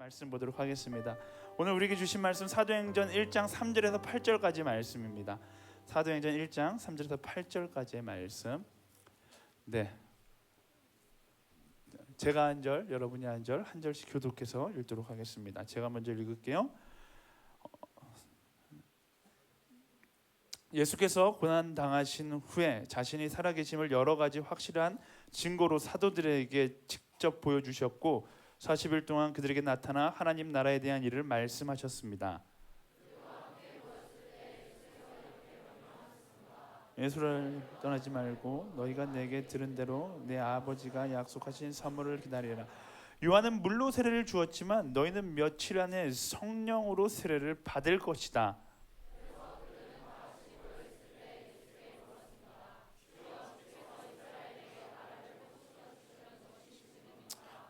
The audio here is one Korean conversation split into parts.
말씀 보도록 하겠습니다. 오늘 우리에게 주신 말씀 사도행전 1장 3절에서 8절까지 말씀입니다. 사도행전 1장 3절에서 8절까지의 말씀. 네, 제가 한 절, 여러분이 한 절, 한 절씩 교독해서 읽도록 하겠습니다. 제가 먼저 읽을게요. 예수께서 고난 당하신 후에 자신이 살아계심을 여러 가지 확실한 증거로 사도들에게 직접 보여주셨고 40일 동안 그들에게 나타나 하나님 나라에 대한 일을 말씀하셨습니다. 예수를 떠나지 말고 너희가 내게 들은 대로 내 아버지가 약속하신 선물을 기다리라. 요한은 물로 세례를 주었지만 너희는 며칠 안에 성령으로 세례를 받을 것이다.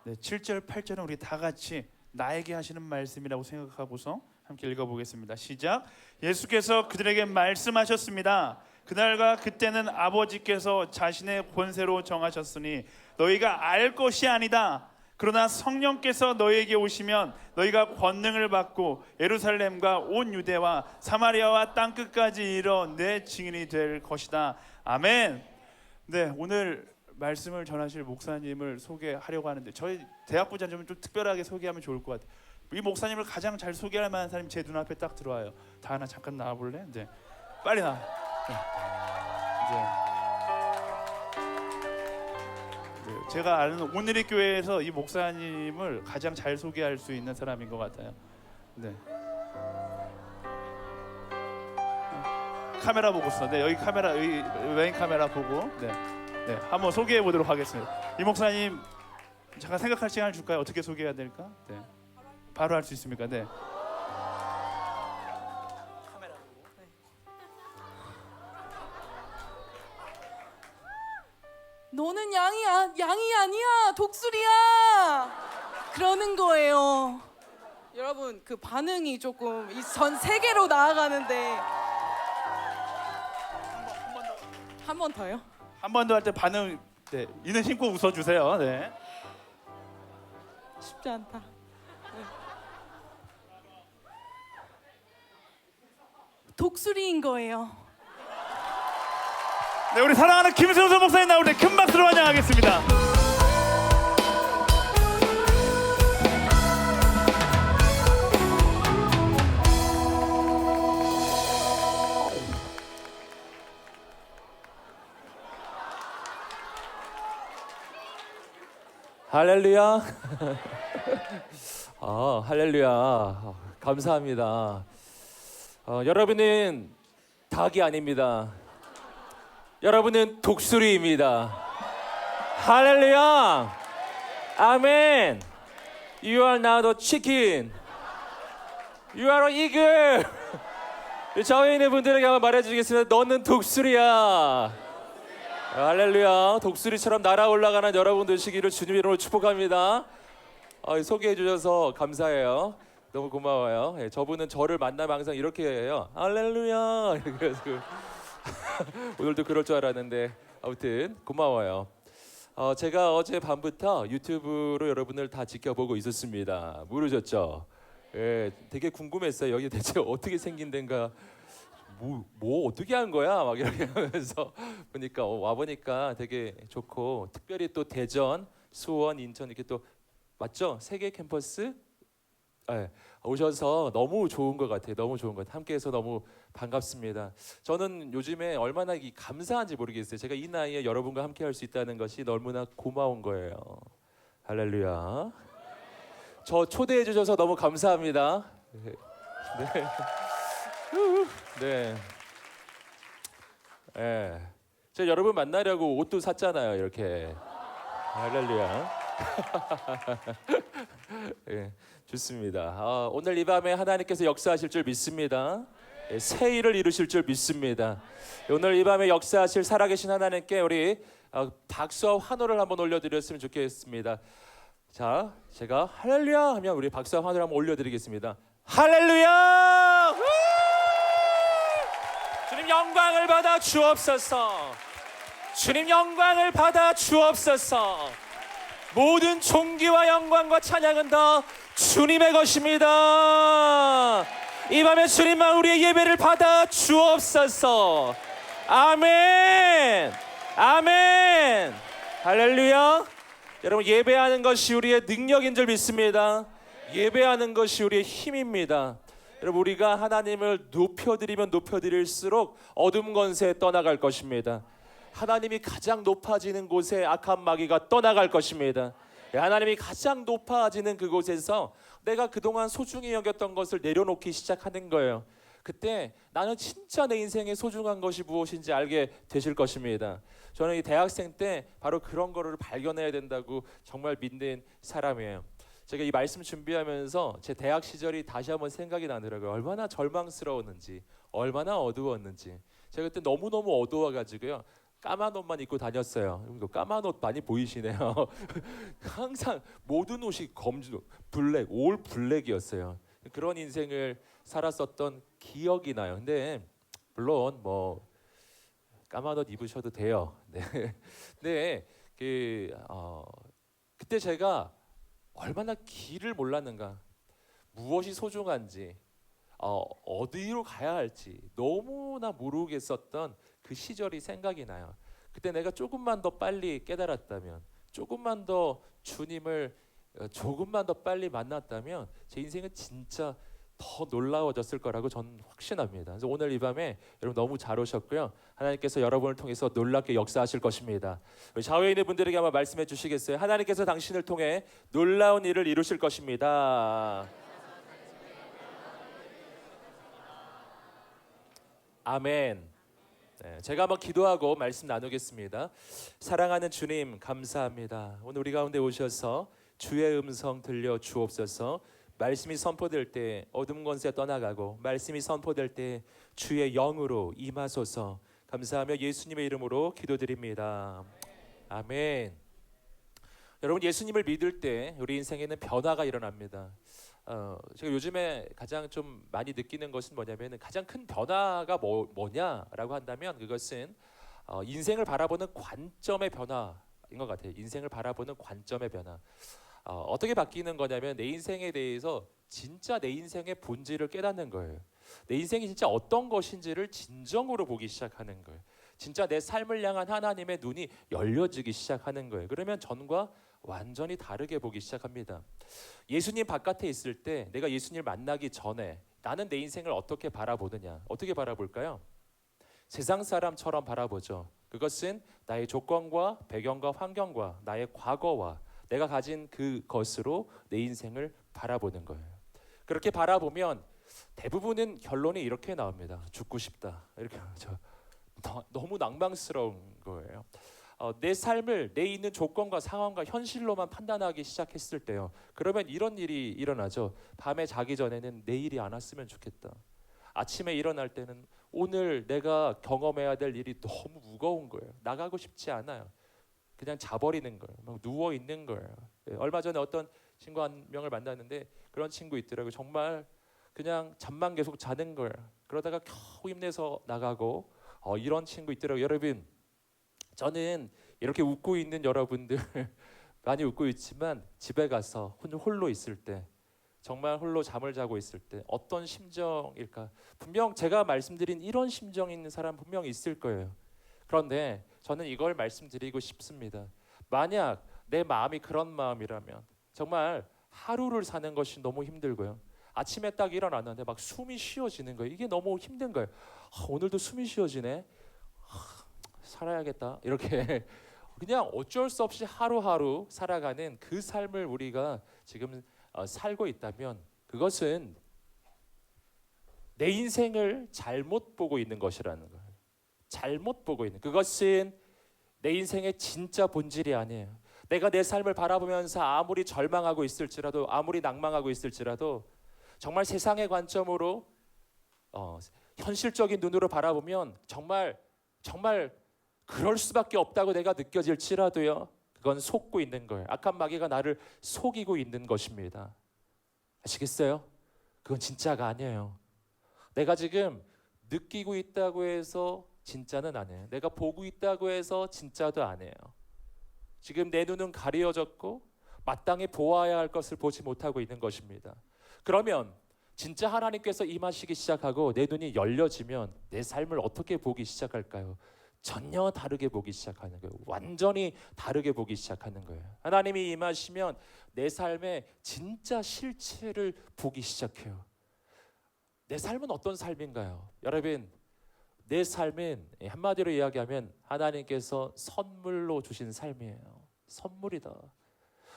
네, 7절, 8절은 우리 다 같이 나에게 하시는 말씀이라고 생각하고서 함께 읽어보겠습니다. 시작. 예수께서 그들에게 말씀하셨습니다. 그날과 그때는 아버지께서 자신의 권세로 정하셨으니 너희가 알 것이 아니다. 그러나 성령께서 너희에게 오시면 너희가 권능을 받고 예루살렘과 온 유대와 사마리아와 땅끝까지 이르러 내 증인이 될 것이다. 아멘. 네, 오늘 말씀을 전하실 목사님을 소개하려고 하는데 저희 대학부장님은 좀 특별하게 소개하면 좋을 것 같아요. 이 목사님을 가장 잘 소개할 만한 사람이 제 눈앞에 딱 들어와요. 다하나 잠깐 나와볼래? 네, 빨리 나와. 네. 제가 아는 오늘의 교회에서 이 목사님을 가장 잘 소개할 수 있는 사람인 것 같아요. 네. 카메라 보고 있어. 네, 여기 카메라, 여기 왼 카메라 보고. 네. 네, 한번 소개해 보도록 하겠습니다. 이 목사님 잠깐 생각할 시간을 줄까요? 어떻게 소개해야 될까? 네, 바로 할 수 있습니까? 네. 카메라 보고. 네. 너는 양이 아니야, 독수리야. 그러는 거예요. 여러분, 그 반응이 조금 전 세계로 나아가는데 한 번 더요? 한 번 더 할 때 반응, 네, 이는 힘껏 웃어주세요. 네. 쉽지 않다. 네. 독수리인 거예요. 네, 우리 사랑하는 김승수 목사님 나올 때 큰 박수로 환영하겠습니다. 할렐루야. 할렐루야. 감사합니다. 여러분은 닭이 아닙니다. 여러분은 독수리입니다. 할렐루야. 아멘. You are not a chicken. You are an eagle. 저희 있는 분들에게 한번 말해주겠습니다. 너는 독수리야. 할렐루야. 독수리처럼 날아 올라가는 여러분 되시기를 주님 이름으로 축복합니다. 소개해 주셔서 감사해요. 너무 고마워요. 예, 저분은 저를 만나면 항상 이렇게 해요. 할렐루야. 그래서 오늘도 그럴 줄 알았는데 아무튼 고마워요. 제가 어제 밤부터 유튜브로 여러분을 다 지켜보고 있었습니다. 모르셨죠? 예, 되게 궁금했어요. 여기 대체 어떻게 생긴 데인가. 뭐 어떻게 한 거야? 막 이렇게 하면서 보니까 와보니까 되게 좋고, 특별히 또 대전, 수원, 인천 이렇게 또 맞죠? 세계 캠퍼스 네, 오셔서 너무 좋은 것 같아요. 너무 좋은 것 같아요. 함께해서 너무 반갑습니다. 저는 요즘에 얼마나 감사한지 모르겠어요. 제가 이 나이에 여러분과 함께할 수 있다는 것이 너무나 고마운 거예요. 할렐루야. 저 초대해 주셔서 너무 감사합니다. 네. 네. 네. 제가 여러분 만나려고 옷도 샀잖아요. 이렇게. 할렐루야. 네, 좋습니다. 오늘 이 밤에 하나님께서 역사하실 줄 믿습니다. 네, 새 일을 이루실 줄 믿습니다. 오늘 이 밤에 역사하실 살아계신 하나님께 우리 박수와 환호를 한번 올려드렸으면 좋겠습니다. 자, 제가 할렐루야 하면 우리 박수와 환호를 한번 올려드리겠습니다. 할렐루야! 주님 영광을 받아 주옵소서. 주님 영광을 받아 주옵소서. 모든 존귀와 영광과 찬양은 다 주님의 것입니다. 이 밤에 주님만 우리의 예배를 받아 주옵소서. 아멘. 아멘. 할렐루야. 여러분, 예배하는 것이 우리의 능력인 줄 믿습니다. 예배하는 것이 우리의 힘입니다. 여러분, 우리가 하나님을 높여드리면 높여드릴수록 어둠 권세 떠나갈 것입니다. 하나님이 가장 높아지는 곳에 악한 마귀가 떠나갈 것입니다. 하나님이 가장 높아지는 그곳에서 내가 그동안 소중히 여겼던 것을 내려놓기 시작하는 거예요. 그때 나는 진짜 내 인생에 소중한 것이 무엇인지 알게 되실 것입니다. 저는 이 대학생 때 바로 그런 거를 발견해야 된다고 정말 믿는 사람이에요. 제가 이 말씀 준비하면서 제 대학 시절이 다시 한번 생각이 나더라고요. 얼마나 절망스러웠는지, 얼마나 어두웠는지. 제가 그때 너무너무 어두워가지고요, 까만 옷만 입고 다녔어요. 이거 까만 옷 많이 보이시네요. 항상 모든 옷이 검정, 블랙, 올 블랙이었어요. 그런 인생을 살았었던 기억이 나요. 근데 물론 뭐 까만 옷 입으셔도 돼요. 네. 근데 그때 제가 얼마나 길을 몰랐는가, 무엇이 소중한지, 어디로 가야 할지 너무나 모르겠었던 그 시절이 생각이 나요. 그때 내가 조금만 더 빨리 깨달았다면, 조금만 더 주님을 조금만 더 빨리 만났다면 제 인생은 진짜 더 놀라워졌을 거라고 저는 확신합니다. 그래서 오늘 이 밤에 여러분 너무 잘 오셨고요. 하나님께서 여러분을 통해서 놀랍게 역사하실 것입니다. 우리 좌우에 있는 분들에게 한번 말씀해 주시겠어요? 하나님께서 당신을 통해 놀라운 일을 이루실 것입니다. 아멘. 네, 제가 한번 기도하고 말씀 나누겠습니다. 사랑하는 주님, 감사합니다. 오늘 우리 가운데 오셔서 주의 음성 들려 주옵소서. 말씀이 선포될 때 어둠 권세 떠나가고, 말씀이 선포될 때 주의 영으로 임하소서. 감사하며 예수님의 이름으로 기도드립니다. 아멘. 여러분, 예수님을 믿을 때 우리 인생에는 변화가 일어납니다. 제가 요즘에 가장 좀 많이 느끼는 것은 뭐냐면, 가장 큰 변화가 뭐냐라고 한다면 그것은 인생을 바라보는 관점의 변화인 것 같아요. 인생을 바라보는 관점의 변화. 어떻게 바뀌는 거냐면, 내 인생에 대해서 진짜 내 인생의 본질을 깨닫는 거예요. 내 인생이 진짜 어떤 것인지를 진정으로 보기 시작하는 거예요. 진짜 내 삶을 향한 하나님의 눈이 열려지기 시작하는 거예요. 그러면 전과 완전히 다르게 보기 시작합니다. 예수님 바깥에 있을 때, 내가 예수님을 만나기 전에 나는 내 인생을 어떻게 바라보느냐? 어떻게 바라볼까요? 세상 사람처럼 바라보죠. 그것은 나의 조건과 배경과 환경과 나의 과거와 내가 가진 그것으로 내 인생을 바라보는 거예요. 그렇게 바라보면 대부분은 결론이 이렇게 나옵니다. 죽고 싶다. 이렇게 너무 낭망스러운 거예요. 내 삶을 내 있는 조건과 상황과 현실로만 판단하기 시작했을 때요, 그러면 이런 일이 일어나죠. 밤에 자기 전에는 내일이 안 왔으면 좋겠다. 아침에 일어날 때는 오늘 내가 경험해야 될 일이 너무 무거운 거예요. 나가고 싶지 않아요. 그냥 자버리는 거예요. 막 누워 있는 거예요. 얼마 전에 어떤 친구 한 명을 만났는데 그런 친구 있더라고요. 정말 그냥 잠만 계속 자는 거예요. 그러다가 겨우 힘내서 나가고 이런 친구 있더라고요. 여러분, 저는 이렇게 웃고 있는 여러분들 많이 웃고 있지만, 집에 가서 홀로 있을 때, 정말 홀로 잠을 자고 있을 때 어떤 심정일까? 분명 제가 말씀드린 이런 심정이 있는 사람 분명 있을 거예요. 그런데 저는 이걸 말씀드리고 싶습니다. 만약 내 마음이 그런 마음이라면 정말 하루를 사는 것이 너무 힘들고요, 아침에 딱 일어났는데 막 숨이 쉬어지는 거예요. 이게 너무 힘든 거예요. 오늘도 숨이 쉬어지네. 살아야겠다. 이렇게 그냥 어쩔 수 없이 하루하루 살아가는 그 삶을 우리가 지금 살고 있다면, 그것은 내 인생을 잘못 보고 있는 것이라는 거예요. 잘못 보고 있는, 그것은 내 인생의 진짜 본질이 아니에요. 내가 내 삶을 바라보면서 아무리 절망하고 있을지라도, 아무리 낭망하고 있을지라도, 정말 세상의 관점으로 현실적인 눈으로 바라보면 정말 그럴 수밖에 없다고 내가 느껴질지라도요, 그건 속고 있는 거예요. 악한 마귀가 나를 속이고 있는 것입니다. 아시겠어요? 그건 진짜가 아니에요. 내가 지금 느끼고 있다고 해서 진짜는 아니에요. 내가 보고 있다고 해서 진짜도 아니에요. 지금 내 눈은 가려졌고 마땅히 보아야 할 것을 보지 못하고 있는 것입니다. 그러면 진짜 하나님께서 임하시기 시작하고 내 눈이 열려지면 내 삶을 어떻게 보기 시작할까요? 전혀 다르게 보기 시작하는 거예요. 완전히 다르게 보기 시작하는 거예요. 하나님이 임하시면 내 삶의 진짜 실체를 보기 시작해요. 내 삶은 어떤 삶인가요? 여러분, 내 삶은 한마디로 이야기하면 하나님께서 선물로 주신 삶이에요. 선물이다.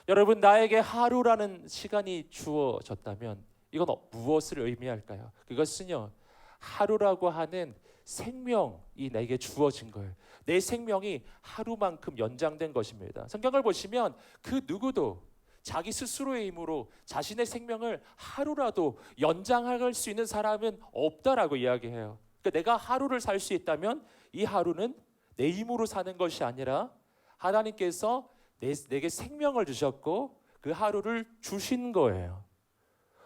여러분, 나에게 하루라는 시간이 주어졌다면 이건 무엇을 의미할까요? 그것은요, 하루라고 하는 생명이 내게 주어진 거예요. 내 생명이 하루만큼 연장된 것입니다. 성경을 보시면 그 누구도 자기 스스로의 힘으로 자신의 생명을 하루라도 연장할 수 있는 사람은 없다라고 이야기해요. 그러니까 내가 하루를 살 수 있다면 이 하루는 내 힘으로 사는 것이 아니라 하나님께서 내게 생명을 주셨고 그 하루를 주신 거예요.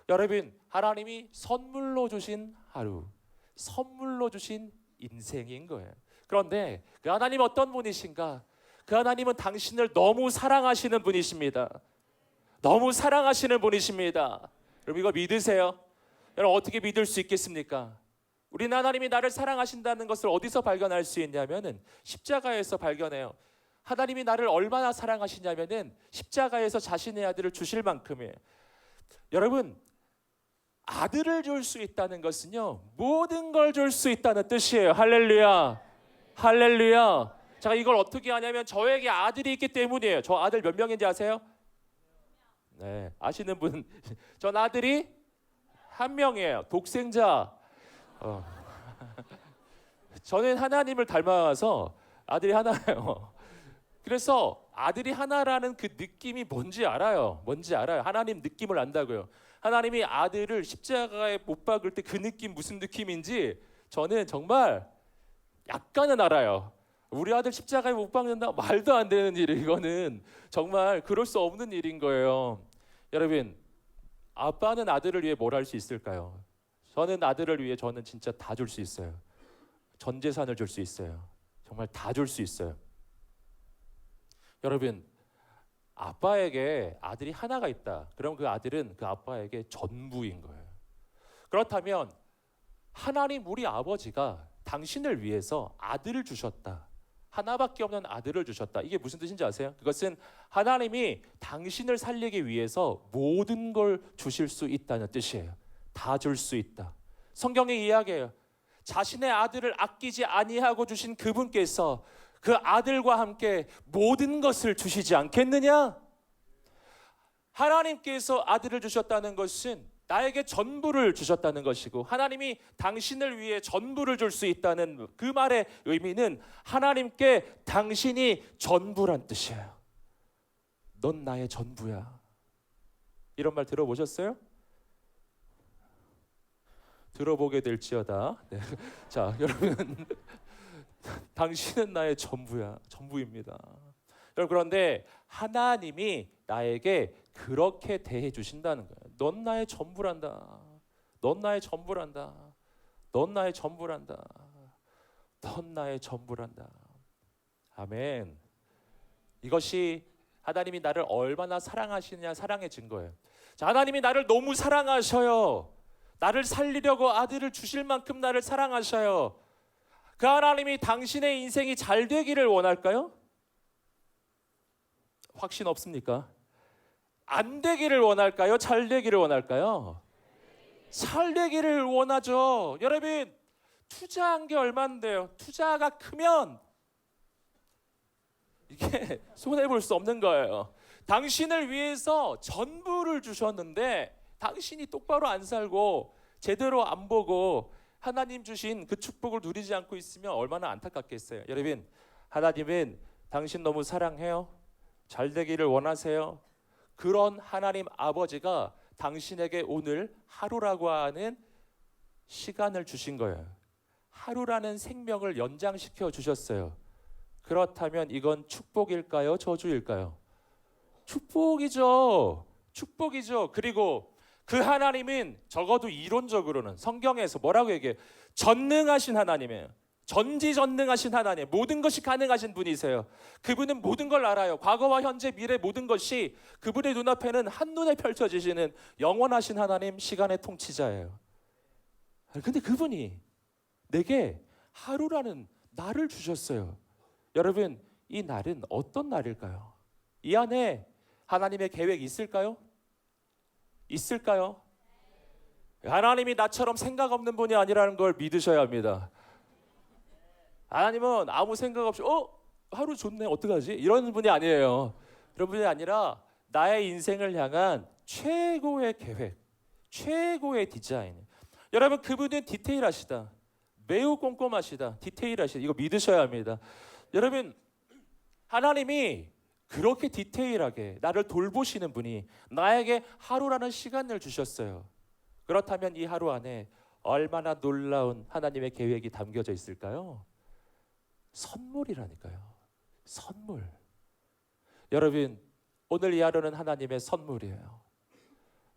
여러분, 하나님이 선물로 주신 하루, 선물로 주신 인생인 거예요. 그런데 그 하나님 어떤 분이신가? 그 하나님은 당신을 너무 사랑하시는 분이십니다. 너무 사랑하시는 분이십니다. 여러분, 이거 믿으세요? 여러분, 어떻게 믿을 수 있겠습니까? 우리는 하나님이 나를 사랑하신다는 것을 어디서 발견할 수 있냐면은 십자가에서 발견해요. 하나님이 나를 얼마나 사랑하시냐면은 십자가에서 자신의 아들을 주실 만큼이에요. 여러분, 아들을 줄 수 있다는 것은요, 모든 걸 줄 수 있다는 뜻이에요. 할렐루야, 할렐루야. 제가 이걸 어떻게 하냐면 저에게 아들이 있기 때문이에요. 저 아들 몇 명인지 아세요? 네, 아시는 분. 전 아들이 한 명이에요. 독생자. 저는 하나님을 닮아서 아들이 하나예요. 그래서 아들이 하나라는 그 느낌이 뭔지 알아요. 뭔지 알아요. 하나님 느낌을 안다고요. 하나님이 아들을 십자가에 못 박을 때 그 느낌 무슨 느낌인지 저는 정말 약간은 알아요. 우리 아들 십자가에 못 박는다? 말도 안 되는 일이 이거는 정말 그럴 수 없는 일인 거예요. 여러분, 아빠는 아들을 위해 뭘 할 수 있을까요? 저는 아들을 위해 저는 진짜 다 줄 수 있어요. 전 재산을 줄 수 있어요. 정말 다 줄 수 있어요. 여러분, 아빠에게 아들이 하나가 있다. 그럼 그 아들은 그 아빠에게 전부인 거예요. 그렇다면 하나님 우리 아버지가 당신을 위해서 아들을 주셨다. 하나밖에 없는 아들을 주셨다. 이게 무슨 뜻인지 아세요? 그것은 하나님이 당신을 살리기 위해서 모든 걸 주실 수 있다는 뜻이에요. 다 줄 수 있다. 성경의 이야기예요. 자신의 아들을 아끼지 아니하고 주신 그분께서 그 아들과 함께 모든 것을 주시지 않겠느냐? 하나님께서 아들을 주셨다는 것은 나에게 전부를 주셨다는 것이고, 하나님이 당신을 위해 전부를 줄 수 있다는 그 말의 의미는 하나님께 당신이 전부란 뜻이에요. 넌 나의 전부야. 이런 말 들어보셨어요? 들어보게 될지어다. 네. 자, 여러분, 당신은 나의 전부야. 전부입니다. 여러분, 그런데 하나님이 나에게 그렇게 대해 주신다는 거예요. 넌 나의 전부란다. 넌 나의 전부란다. 넌 나의 전부란다. 넌 나의 전부란다. 아멘. 이것이 하나님이 나를 얼마나 사랑하시느냐 사랑의 증거예요. 자, 하나님이 나를 너무 사랑하셔요. 나를 살리려고 아들을 주실 만큼 나를 사랑하셔요. 그 하나님이 당신의 인생이 잘 되기를 원할까요? 확신 없습니까? 안 되기를 원할까요? 잘 되기를 원할까요? 잘 되기를 원하죠. 여러분, 투자한 게 얼마인데요? 투자가 크면 이게 손해볼 수 없는 거예요. 당신을 위해서 전부를 주셨는데 당신이 똑바로 안 살고 제대로 안 보고 하나님 주신 그 축복을 누리지 않고 있으면 얼마나 안타깝겠어요. 여러분, 하나님은 당신 너무 사랑해요. 잘 되기를 원하세요. 그런 하나님 아버지가 당신에게 오늘 하루라고 하는 시간을 주신 거예요. 하루라는 생명을 연장시켜 주셨어요. 그렇다면 이건 축복일까요? 저주일까요? 축복이죠. 축복이죠. 그리고 그 하나님은 적어도 이론적으로는 성경에서 뭐라고 얘기해요? 전능하신 하나님이에요. 전지전능하신 하나님, 모든 것이 가능하신 분이세요. 그분은 모든 걸 알아요. 과거와 현재, 미래 모든 것이 그분의 눈앞에는 한눈에 펼쳐지시는 영원하신 하나님, 시간의 통치자예요. 근데 그분이 내게 하루라는 날을 주셨어요. 여러분, 이 날은 어떤 날일까요? 이 안에 하나님의 계획이 있을까요? 있을까요? 하나님이 나처럼 생각 없는 분이 아니라는 걸 믿으셔야 합니다. 하나님은 아무 생각 없이 하루 좋네 어떡하지? 이런 분이 아니에요. 그런 분이 아니라 나의 인생을 향한 최고의 계획, 최고의 디자인. 여러분, 그분은 디테일하시다. 매우 꼼꼼하시다. 디테일하시다. 이거 믿으셔야 합니다. 여러분, 하나님이 그렇게 디테일하게 나를 돌보시는 분이 나에게 하루라는 시간을 주셨어요. 그렇다면 이 하루 안에 얼마나 놀라운 하나님의 계획이 담겨져 있을까요? 선물이라니까요. 선물. 여러분, 오늘 이 하루는 하나님의 선물이에요.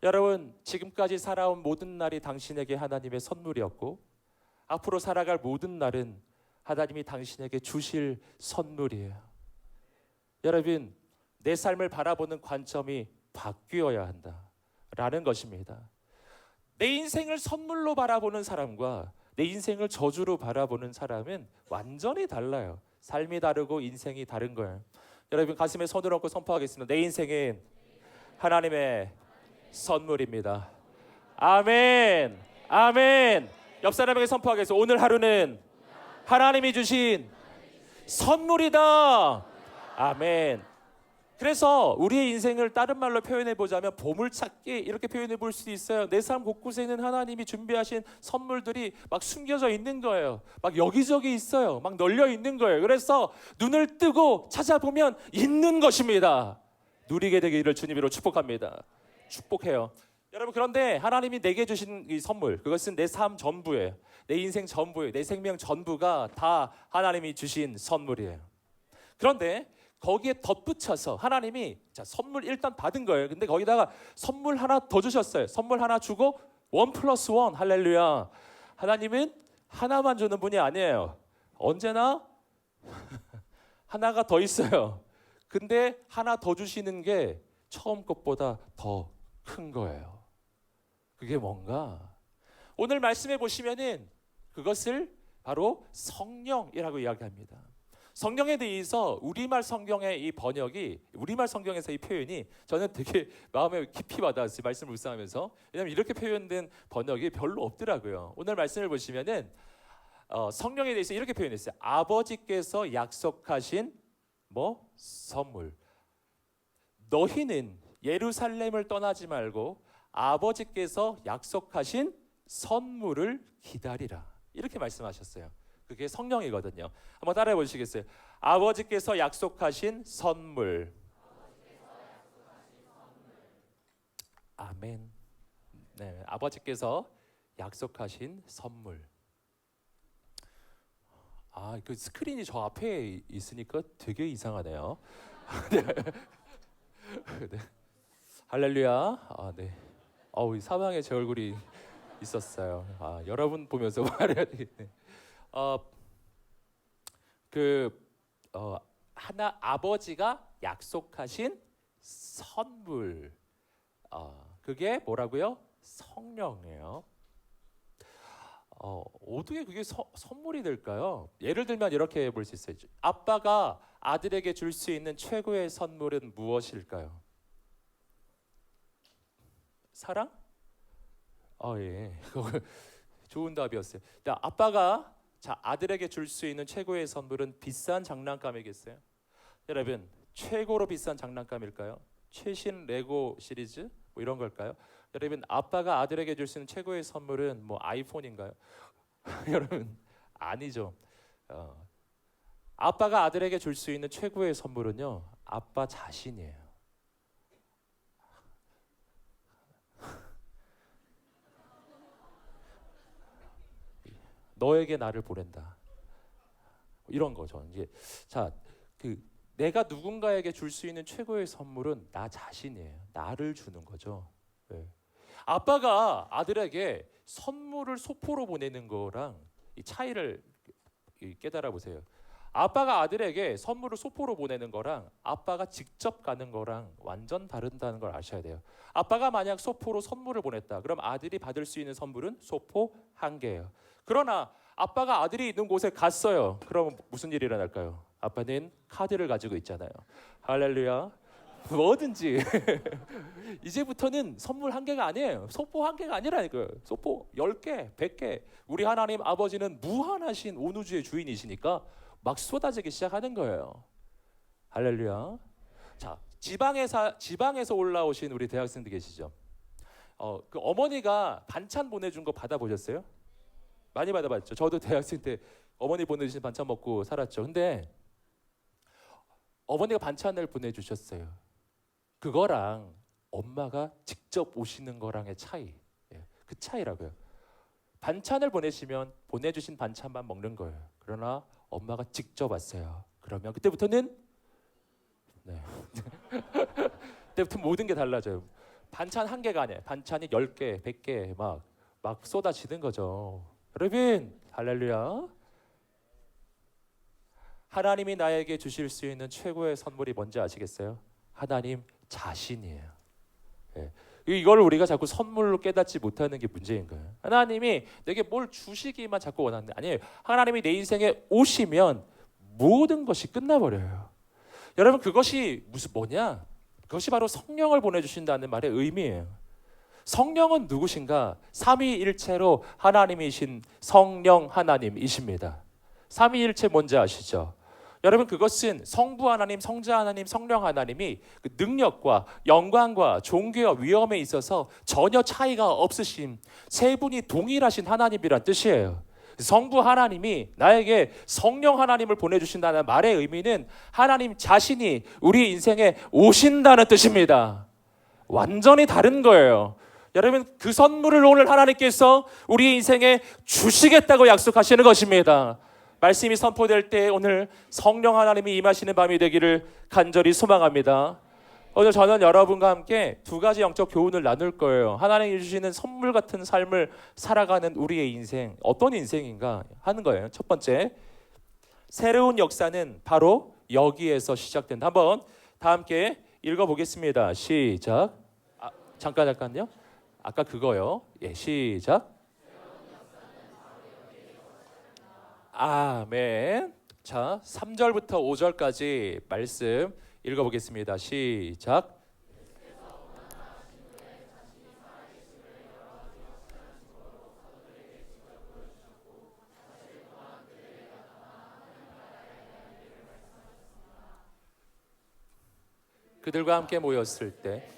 여러분, 지금까지 살아온 모든 날이 당신에게 하나님의 선물이었고, 앞으로 살아갈 모든 날은 하나님이 당신에게 주실 선물이에요. 여러분, 내 삶을 바라보는 관점이 바뀌어야 한다라는 것입니다. 내 인생을 선물로 바라보는 사람과 내 인생을 저주로 바라보는 사람은 완전히 달라요. 삶이 다르고 인생이 다른 거예요. 여러분, 가슴에 손을 얹고 선포하겠습니다. 내 인생은 하나님의 선물입니다. 아멘. 아멘. 옆 사람에게 선포하겠습니다. 오늘 하루는 하나님이 주신 선물이다. 아멘. 그래서 우리의 인생을 다른 말로 표현해 보자면 보물찾기 이렇게 표현해 볼 수 있어요. 내 삶 곳곳에는 하나님이 준비하신 선물들이 막 숨겨져 있는 거예요. 막 여기저기 있어요. 막 널려 있는 거예요. 그래서 눈을 뜨고 찾아보면 있는 것입니다. 누리게 되기를 주님으로 축복합니다. 축복해요. 여러분, 그런데 하나님이 내게 주신 이 선물, 그것은 내 삶 전부예요. 내 인생 전부예요. 내 생명 전부가 다 하나님이 주신 선물이에요. 그런데 거기에 덧붙여서 하나님이 선물 일단 받은 거예요. 근데 거기다가 선물 하나 더 주셨어요. 선물 하나 주고 1+1 할렐루야. 하나님은 하나만 주는 분이 아니에요. 언제나 하나가 더 있어요. 근데 하나 더 주시는 게 처음 것보다 더 큰 거예요. 그게 뭔가? 오늘 말씀해 보시면은 그것을 바로 성령이라고 이야기합니다. 성령에 대해서 우리말 성경의 이 번역이, 우리말 성경에서 이 표현이 저는 되게 마음에 깊이 와닿았어요. 말씀을 묵상하면서. 왜냐하면 이렇게 표현된 번역이 별로 없더라고요. 오늘 말씀을 보시면은 성령에 대해서 이렇게 표현했어요. 아버지께서 약속하신 선물. 너희는 예루살렘을 떠나지 말고 아버지께서 약속하신 선물을 기다리라. 이렇게 말씀하셨어요. 그게 성령이거든요. 한번 따라해 보시겠어요? 아버지께서 약속하신 선물. 아멘. 네, 아버지께서 약속하신 선물. 그 스크린이 저 앞에 있으니까 되게 이상하네요. 네. 네. 할렐루야. 네. 사방에 제 얼굴이 있었어요. 여러분 보면서 말해야 되겠네. 하나 아버지가 약속하신 선물. 그게 뭐라고요? 성령이에요. 어떻게 그게 선물이 될까요? 예를 들면 이렇게 볼 수 있어요. 아빠가 아들에게 줄 수 있는 최고의 선물은 무엇일까요? 사랑? 예. 좋은 답이었어요. 아빠가 아들에게 줄 수 있는 최고의 선물은 비싼 장난감이겠어요? 여러분, 최고로 비싼 장난감일까요? 최신 레고 시리즈? 이런 걸까요? 여러분, 아빠가 아들에게 줄 수 있는 최고의 선물은 아이폰인가요? 여러분, 아니죠. 아빠가 아들에게 줄 수 있는 최고의 선물은요, 아빠 자신이에요. 너에게 나를 보낸다. 이런 거죠. 이제 내가 누군가에게 줄 수 있는 최고의 선물은 나 자신이에요. 나를 주는 거죠. 네. 아빠가 아들에게 선물을 소포로 보내는 거랑 이 차이를 깨달아 보세요. 아빠가 아들에게 선물을 소포로 보내는 거랑 아빠가 직접 가는 거랑 완전 다르다는 걸 아셔야 돼요. 아빠가 만약 소포로 선물을 보냈다. 그럼 아들이 받을 수 있는 선물은 소포 1개예요. 그러나 아빠가 아들이 있는 곳에 갔어요. 그럼 무슨 일이 일어날까요? 아빠는 카드를 가지고 있잖아요. 할렐루야. 뭐든지 이제부터는 선물 1개가 아니에요. 소포 1개가 아니라니까요. 소포 10개, 100개. 우리 하나님 아버지는 무한하신 온 우주의 주인이시니까 막 쏟아지기 시작하는 거예요. 할렐루야. 자, 지방에서 올라오신 우리 대학생들 계시죠? 그 어머니가 반찬 보내준 거 받아보셨어요? 많이 받아봤죠. 저도 대학생 때 어머니 보내주신 반찬 먹고 살았죠. 근데 어머니가 반찬을 보내주셨어요. 그거랑 엄마가 직접 오시는 거랑의 차이, 그 차이라고요. 반찬을 보내주신 반찬만 먹는 거예요. 그러나 엄마가 직접 왔어요. 그러면 그때부터는 그때부터 모든 게 달라져요. 반찬 1개가 아니에요. 반찬이 10개, 100개 막 쏟아지는 거죠. 여러분, 할렐루야. 하나님이 나에게 주실 수 있는 최고의 선물이 뭔지 아시겠어요? 하나님 자신이에요. 이걸 우리가 자꾸 선물로 깨닫지 못하는 게 문제인 거예요. 하나님이 내게 뭘 주시기만 자꾸 원하는데 아니에요. 하나님이 내 인생에 오시면 모든 것이 끝나버려요. 여러분, 그것이 뭐냐? 그것이 바로 성령을 보내주신다는 말의 의미예요. 성령은 누구신가? 삼위일체로 하나님이신 성령 하나님이십니다. 삼위일체 뭔지 아시죠? 여러분, 그것은 성부 하나님, 성자 하나님, 성령 하나님이 그 능력과 영광과 존귀와 위엄에 있어서 전혀 차이가 없으신 세 분이 동일하신 하나님이란 뜻이에요. 성부 하나님이 나에게 성령 하나님을 보내주신다는 말의 의미는 하나님 자신이 우리 인생에 오신다는 뜻입니다. 완전히 다른 거예요. 여러분, 그 선물을 오늘 하나님께서 우리 인생에 주시겠다고 약속하시는 것입니다. 말씀이 선포될 때 오늘 성령 하나님이 임하시는 밤이 되기를 간절히 소망합니다. 오늘 저는 여러분과 함께 2가지 영적 교훈을 나눌 거예요. 하나님이 주시는 선물 같은 삶을 살아가는 우리의 인생, 어떤 인생인가 하는 거예요. 첫 번째, 새로운 역사는 바로 여기에서 시작된다. 한번 다 함께 읽어보겠습니다. 시작. 잠깐요. 아까 그거요. 시작. 아멘. 자, 3절부터 5절까지 말씀 읽어보겠습니다. 시작. 그들과 함께 모였을 때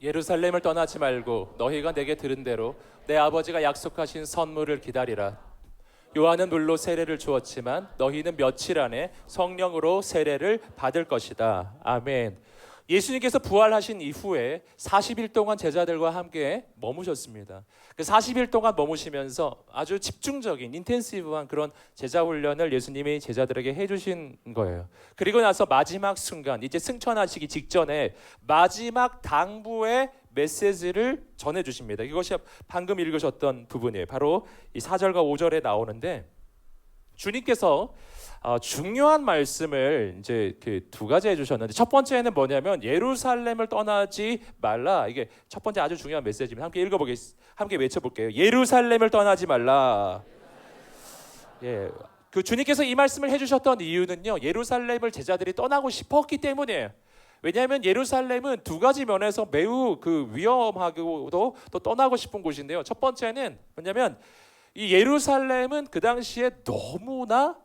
예루살렘을 떠나지 말고 너희가 내게 들은 대로 내 아버지가 약속하신 선물을 기다리라. 요한은 물로 세례를 주었지만 너희는 며칠 안에 성령으로 세례를 받을 것이다. 아멘. 예수님께서 부활하신 이후에 40일 동안 제자들과 함께 머무셨습니다. 그 40일 동안 머무시면서 아주 집중적인 인텐시브한 그런 제자 훈련을 예수님이 제자들에게 해주신 거예요. 그리고 나서 마지막 순간, 이제 승천하시기 직전에 마지막 당부의 메시지를 전해주십니다. 이것이 방금 읽으셨던 부분이에요. 바로 이 4절과 5절에 나오는데 주님께서 중요한 말씀을 이제 그 2가지 해주셨는데, 첫 번째는 뭐냐면 예루살렘을 떠나지 말라. 이게 첫 번째 아주 중요한 메시지입니다. 함께 외쳐볼게요. 예루살렘을 떠나지 말라. 그 주님께서 이 말씀을 해주셨던 이유는요, 예루살렘을 제자들이 떠나고 싶었기 때문이에요. 왜냐하면 예루살렘은 2가지 면에서 매우 그 위험하고도 또 떠나고 싶은 곳인데요. 첫 번째는 뭐냐면 이 예루살렘은 그 당시에 너무나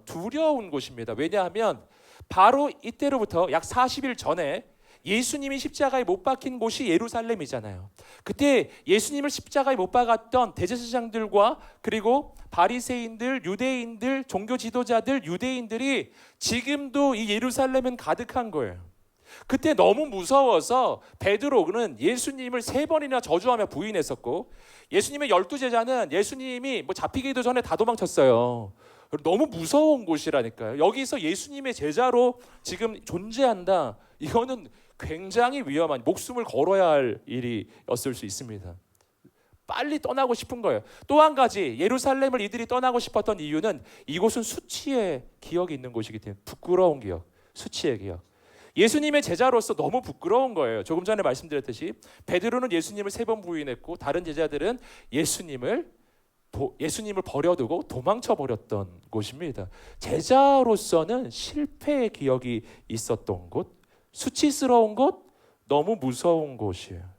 두려운 곳입니다. 왜냐하면 바로 이때로부터 약 40일 전에 예수님이 십자가에 못 박힌 곳이 예루살렘이잖아요. 그때 예수님을 십자가에 못 박았던 대제사장들과 그리고 바리새인들, 유대인들, 종교 지도자들, 유대인들이 지금도 이 예루살렘은 가득한 거예요. 그때 너무 무서워서 베드로는 예수님을 3번이나 저주하며 부인했었고, 예수님의 12제자는 예수님이 잡히기도 전에 다 도망쳤어요. 너무 무서운 곳이라니까요. 여기서 예수님의 제자로 지금 존재한다. 이거는 굉장히 위험한, 목숨을 걸어야 할 일이었을 수 있습니다. 빨리 떠나고 싶은 거예요. 또 한 가지 예루살렘을 이들이 떠나고 싶었던 이유는 이곳은 수치의 기억이 있는 곳이기 때문에 부끄러운 기억, 수치의 기억. 예수님의 제자로서 너무 부끄러운 거예요. 조금 전에 말씀드렸듯이 베드로는 예수님을 3번 부인했고 다른 제자들은 예수님을 버려두고 도망쳐 버렸던 곳입니다. 제자로서는 실패의 기억이 있었던 곳, 수치스러운 곳, 너무 무서운 곳이에요.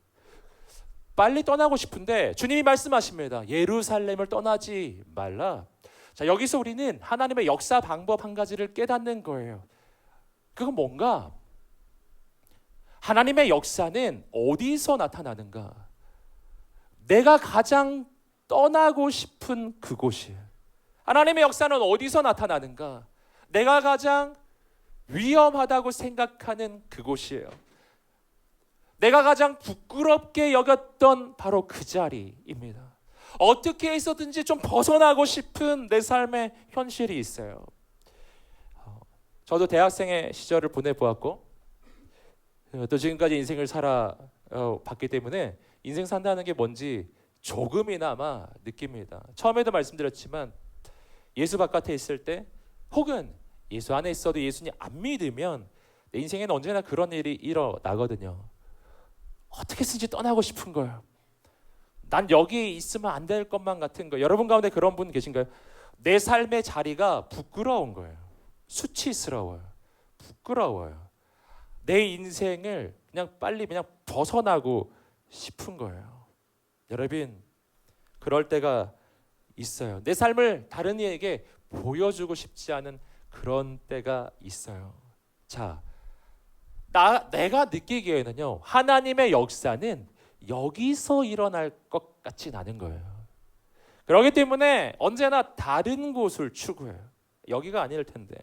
빨리 떠나고 싶은데 주님이 말씀하십니다. 예루살렘을 떠나지 말라. 자, 여기서 우리는 하나님의 역사 방법 한 가지를 깨닫는 거예요. 그건 뭔가? 하나님의 역사는 어디서 나타나는가? 내가 가장 떠나고 싶은 그곳이에요. 하나님의 역사는 어디서 나타나는가? 내가 가장 위험하다고 생각하는 그곳이에요. 내가 가장 부끄럽게 여겼던 바로 그 자리입니다. 어떻게 해서든지 좀 벗어나고 싶은 내 삶의 현실이 있어요. 저도 대학생의 시절을 보내보았고 또 지금까지 인생을 살아봤기 때문에 인생 산다는 게 뭔지 조금이나마 느낍니다. 처음에도 말씀드렸지만 예수 바깥에 있을 때 혹은 예수 안에 있어도 예수님 안 믿으면 내 인생에는 언제나 그런 일이 일어나거든요. 어떻게든지 떠나고 싶은 거예요. 난 여기 있으면 안 될 것만 같은 거예요. 여러분 가운데 그런 분 계신가요? 내 삶의 자리가 부끄러운 거예요. 수치스러워요. 부끄러워요. 내 인생을 빨리 벗어나고 싶은 거예요. 여러분 그럴 때가 있어요. 내 삶을 다른 이에게 보여주고 싶지 않은 그런 때가 있어요. 자, 내가 느끼기에는요, 하나님의 역사는 여기서 일어날 것 같진 않은 거예요. 그렇기 때문에 언제나 다른 곳을 추구해요. 여기가 아닐 텐데,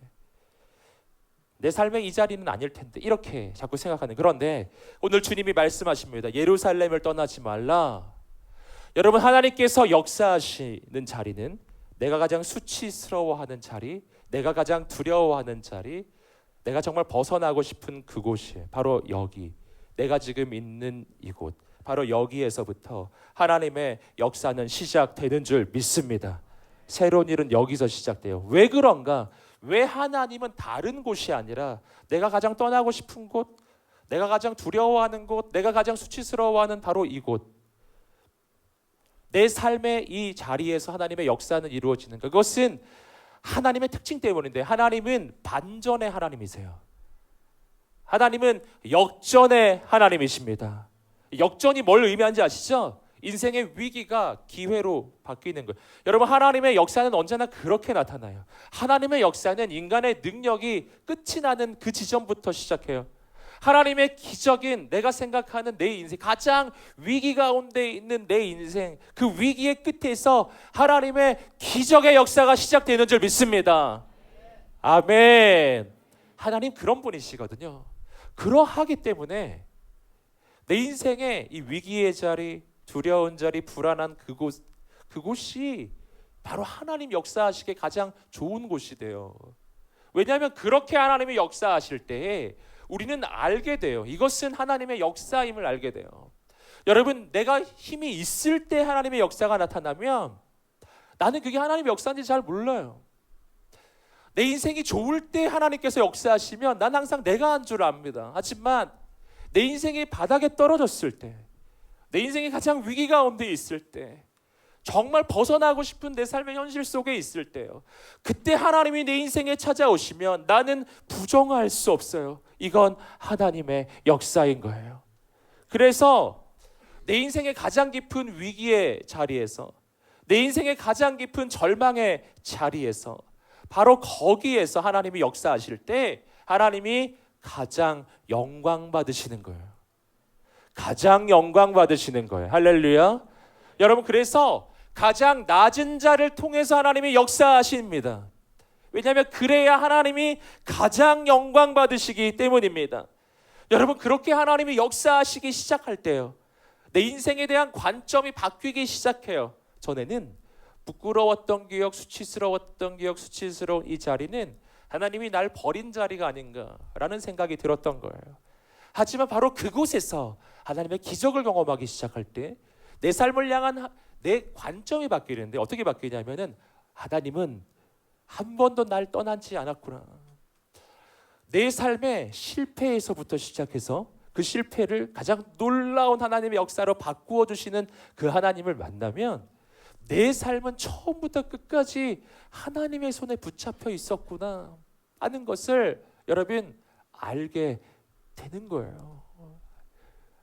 내 삶의 이 자리는 아닐 텐데, 이렇게 자꾸 생각하는. 그런데 오늘 주님이 말씀하십니다. 예루살렘을 떠나지 말라. 여러분, 하나님께서 역사하시는 자리는 내가 가장 수치스러워하는 자리, 내가 가장 두려워하는 자리, 내가 정말 벗어나고 싶은 그곳이에요. 바로 여기, 내가 지금 있는 이곳, 바로 여기에서부터 하나님의 역사는 시작되는 줄 믿습니다. 새로운 일은 여기서 시작돼요. 왜 그런가? 왜 하나님은 다른 곳이 아니라 내가 가장 떠나고 싶은 곳, 내가 가장 두려워하는 곳, 내가 가장 수치스러워하는 바로 이곳, 내 삶의 이 자리에서 하나님의 역사는 이루어지는가? 그것은 하나님의 특징 때문인데, 하나님은 반전의 하나님이세요. 하나님은 역전의 하나님이십니다. 역전이 뭘 의미하는지 아시죠? 인생의 위기가 기회로 바뀌는 거예요. 여러분, 하나님의 역사는 언제나 그렇게 나타나요. 하나님의 역사는 인간의 능력이 끝이 나는 그 지점부터 시작해요. 하나님의 기적인 내가 생각하는 내 인생, 가장 위기 가운데 있는 내 인생, 그 위기의 끝에서 하나님의 기적의 역사가 시작되는 줄 믿습니다. 아멘. 하나님 그런 분이시거든요. 그러하기 때문에 내 인생의 이 위기의 자리, 두려운 자리, 불안한 그곳이 바로 하나님 역사하시기에 가장 좋은 곳이 돼요. 왜냐하면 그렇게 하나님이 역사하실 때에 우리는 알게 돼요. 이것은 하나님의 역사임을 알게 돼요. 여러분, 내가 힘이 있을 때 하나님의 역사가 나타나면 나는 그게 하나님의 역사인지 잘 몰라요. 내 인생이 좋을 때 하나님께서 역사하시면 난 항상 내가 한 줄 압니다. 하지만 내 인생이 바닥에 떨어졌을 때, 내 인생이 가장 위기 가운데 있을 때, 정말 벗어나고 싶은 내 삶의 현실 속에 있을 때요, 그때 하나님이 내 인생에 찾아오시면 나는 부정할 수 없어요. 이건 하나님의 역사인 거예요. 그래서 내 인생의 가장 깊은 위기의 자리에서, 내 인생의 가장 깊은 절망의 자리에서, 바로 거기에서 하나님이 역사하실 때 하나님이 가장 영광 받으시는 거예요. 가장 영광 받으시는 거예요. 할렐루야. 여러분, 그래서 가장 낮은 자를 통해서 하나님이 역사하십니다. 왜냐하면 그래야 하나님이 가장 영광 받으시기 때문입니다. 여러분, 그렇게 하나님이 역사하시기 시작할 때요, 내 인생에 대한 관점이 바뀌기 시작해요. 전에는 부끄러웠던 기억, 수치스러웠던 기억, 수치스러운 이 자리는 하나님이 날 버린 자리가 아닌가라는 생각이 들었던 거예요. 하지만 바로 그곳에서 하나님의 기적을 경험하기 시작할 때 내 삶을 향한 내 관점이 바뀌는데 어떻게 바뀌냐면은 하나님은 한 번도 날 떠나지 않았구나. 내 삶의 실패에서부터 시작해서 그 실패를 가장 놀라운 하나님의 역사로 바꾸어 주시는 그 하나님을 만나면 내 삶은 처음부터 끝까지 하나님의 손에 붙잡혀 있었구나 하는 것을 여러분 알게 되는 거예요.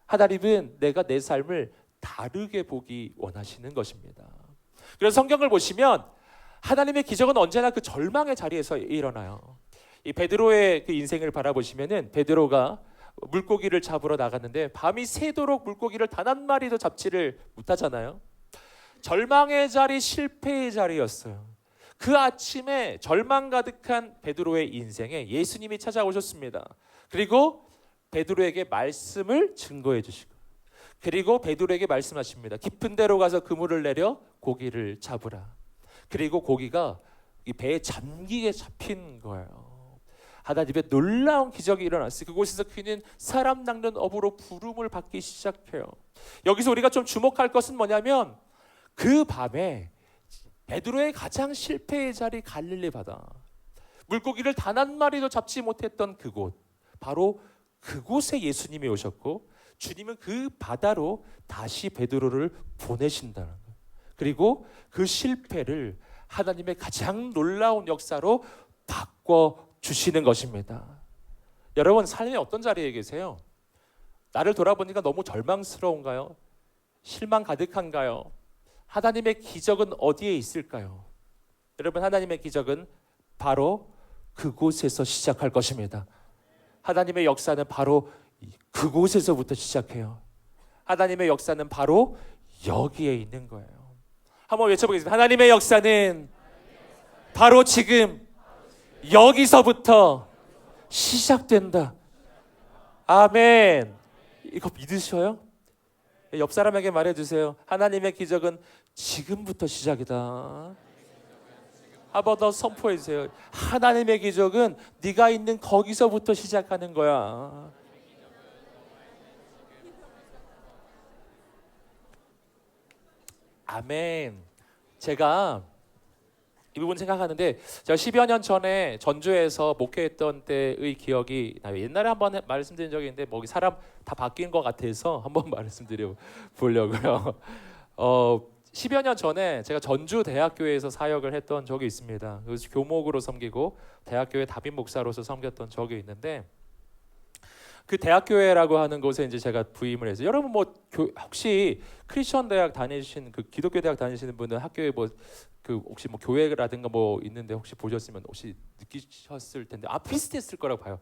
하나님은 내가 내 삶을 다르게 보기 원하시는 것입니다. 그래서 성경을 보시면 하나님의 기적은 언제나 그 절망의 자리에서 일어나요. 이 베드로의 그 인생을 바라보시면은 베드로가 물고기를 잡으러 나갔는데 밤이 새도록 물고기를 단 한 마리도 잡지를 못하잖아요. 절망의 자리, 실패의 자리였어요. 그 아침에 절망 가득한 베드로의 인생에 예수님이 찾아오셨습니다. 그리고 베드로에게 말씀을 증거해 주시고 그리고 베드로에게 말씀하십니다. 깊은 데로 가서 그물을 내려 고기를 잡으라. 그리고 고기가 이 배에 잠기게 잡힌 거예요. 하나님의 놀라운 기적이 일어났어요. 그곳에서 그는 사람 낚는 어부로 부름을 받기 시작해요. 여기서 우리가 좀 주목할 것은 뭐냐면 그 밤에 베드로의 가장 실패의 자리 갈릴리 바다, 물고기를 단 한 마리도 잡지 못했던 그곳, 바로 그곳에 예수님이 오셨고 주님은 그 바다로 다시 베드로를 보내신다는 거예요. 그리고 그 실패를 하나님의 가장 놀라운 역사로 바꿔 주시는 것입니다. 여러분 삶의 어떤 자리에 계세요? 나를 돌아보니까 너무 절망스러운가요? 실망 가득한가요? 하나님의 기적은 어디에 있을까요? 여러분 하나님의 기적은 바로 그곳에서 시작할 것입니다. 하나님의 역사는 바로 그곳에서부터 시작해요. 하나님의 역사는 바로 여기에 있는 거예요. 한번 외쳐보겠습니다. 하나님의 역사는 바로 지금 여기서부터 시작된다. 아멘. 이거 믿으셔요? 옆 사람에게 말해주세요. 하나님의 기적은 지금부터 시작이다. 한 번 더 선포해 주세요. 하나님의 기적은 네가 있는 거기서부터 시작하는 거야. 아멘. 제가 이 부분 생각하는데 제가 10여 년 전에 전주에서 목회했던 때의 기억이 나요. 옛날에 한번 말씀드린 적이 있는데 뭐 사람 다 바뀐 것 같아서 한번 말씀드려 보려고요. 10여 년 전에 제가 전주 대학교에서 사역을 했던 적이 있습니다. 그래서 교목으로 섬기고 대학교의 담임 목사로서 섬겼던 적이 있는데 그 대학교회라고 하는 곳에 이제 제가 부임을 해서 여러분 뭐 혹시 크리스천 대학 다니신 그 기독교 대학 다니시는 분은 학교에 뭐 그 혹시 뭐 교회라든가 뭐 있는데 혹시 보셨으면 혹시 느끼셨을 텐데 비슷했을 거라고 봐요.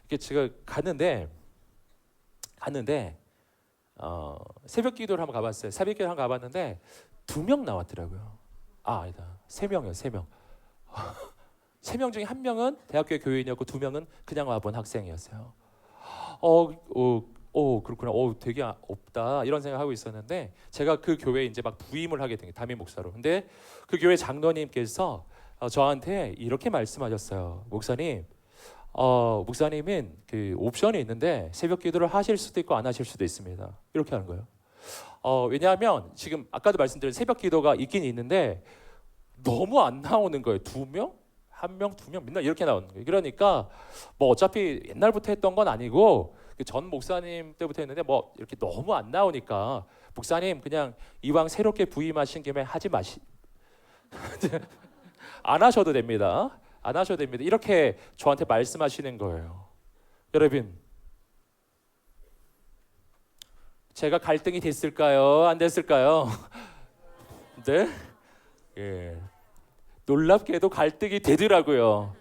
이게 제가 갔는데 새벽 기도를 한번 가봤어요. 새벽 기도를 한번 가봤는데 2명 나왔더라고요. 아니다. 3명이요. 3명. 3명 중에 1명은 대학교 교인이었고 2명은 그냥 와본 학생이었어요. 그렇구나. 되게 없다 이런 생각하고 있었는데 제가 그 교회에 이제 막 부임을 하게 된 담임 목사로. 근데 그 교회 장로님께서 저한테 이렇게 말씀하셨어요. 목사님은 그 옵션이 있는데 새벽 기도를 하실 수도 있고 안 하실 수도 있습니다. 이렇게 하는 거예요. 왜냐하면 지금 아까도 말씀드린 새벽 기도가 있긴 있는데 너무 안 나오는 거예요. 2명? 1명, 2명 맨날 이렇게 나오는 거예요. 그러니까 뭐 어차피 옛날부터 했던 건 아니고 전 목사님 때부터 했는데 뭐 이렇게 너무 안 나오니까 목사님 그냥 이왕 새롭게 부임하신 김에 하지 안 하셔도 됩니다. 안 하셔도 됩니다. 이렇게 저한테 말씀하시는 거예요. 여러분 제가 갈등이 됐을까요? 안 됐을까요? 네? 예. 놀랍게도 갈등이 되더라고요.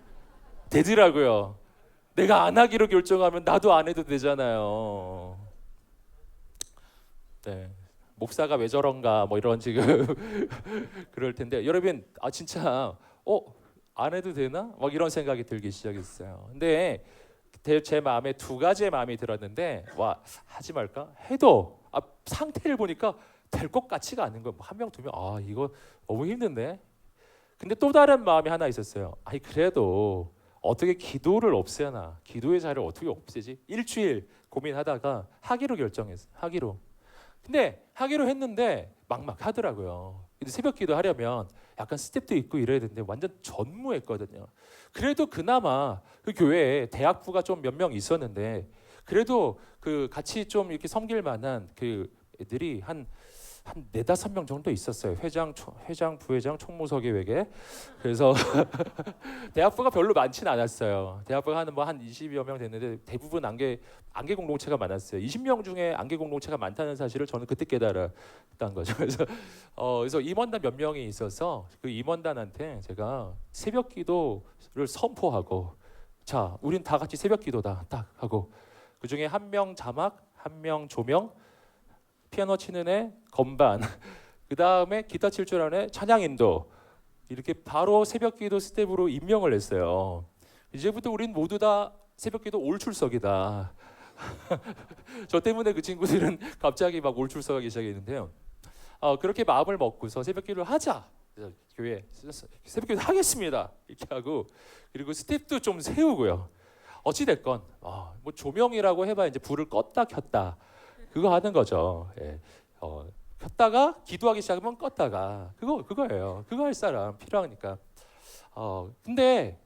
내가 안 하기로 결정하면 나도 안 해도 되잖아요. 네. 목사가 왜 저런가 뭐 이런 지금 그럴 텐데 여러분 진짜 안 해도 되나? 막 이런 생각이 들기 시작했어요. 근데 제 마음에 2가지의 마음이 들었는데 하지 말까? 해도 상태를 보니까 될 것 같지가 않은 거예요. 1명, 2명 이거 너무 힘든데. 근데 또 다른 마음이 하나 있었어요. 그래도 어떻게 기도를 없애나? 기도의 자리를 어떻게 없애지? 일주일 고민하다가 하기로 결정했어요. 하기로. 근데 하기로 했는데 막막하더라고요. 근데 새벽기도 하려면 약간 스텝도 있고 이래야 되는데 완전 전무했거든요. 그래도 그나마 그 교회에 대학부가 좀 몇 명 있었는데 그래도 그 같이 좀 이렇게 섬길 만한 그 애들이 한 네다섯 명 정도 있었어요. 회장, 부회장, 총무서기회계. 그래서 대학부가 별로 많지는 않았어요. 대학부가 한 20여 명 됐는데 대부분 안개 공동체가 많았어요. 20명 중에 안개 공동체가 많다는 사실을 저는 그때 깨달았던 거죠. 그래서 임원단 몇 명이 있어서 그 임원단한테 제가 새벽 기도를 선포하고 자, 우린 다 같이 새벽 기도다 딱 하고 그 중에 한 명 자막, 한 명 조명, 피아노 치는 애 건반, 그 다음에 기타 칠 줄 아는 애 찬양인도 이렇게 바로 새벽기도 스텝으로 임명을 했어요. 이제부터 우린 모두 다 새벽기도 올출석이다. 저 때문에 그 친구들은 갑자기 막 올출석하기 시작했는데요. 그렇게 마음을 먹고서 새벽기도를 하자. 그래서 교회 새벽기도 하겠습니다. 이렇게 하고 그리고 스텝도 좀 세우고요. 어찌 됐건 뭐 조명이라고 해봐 이제 불을 껐다 켰다. 그거 하는 거죠. 예. 켰다가 기도하기 시작하면 껐다가 그거예요. 그거 할 사람 필요하니까. 근데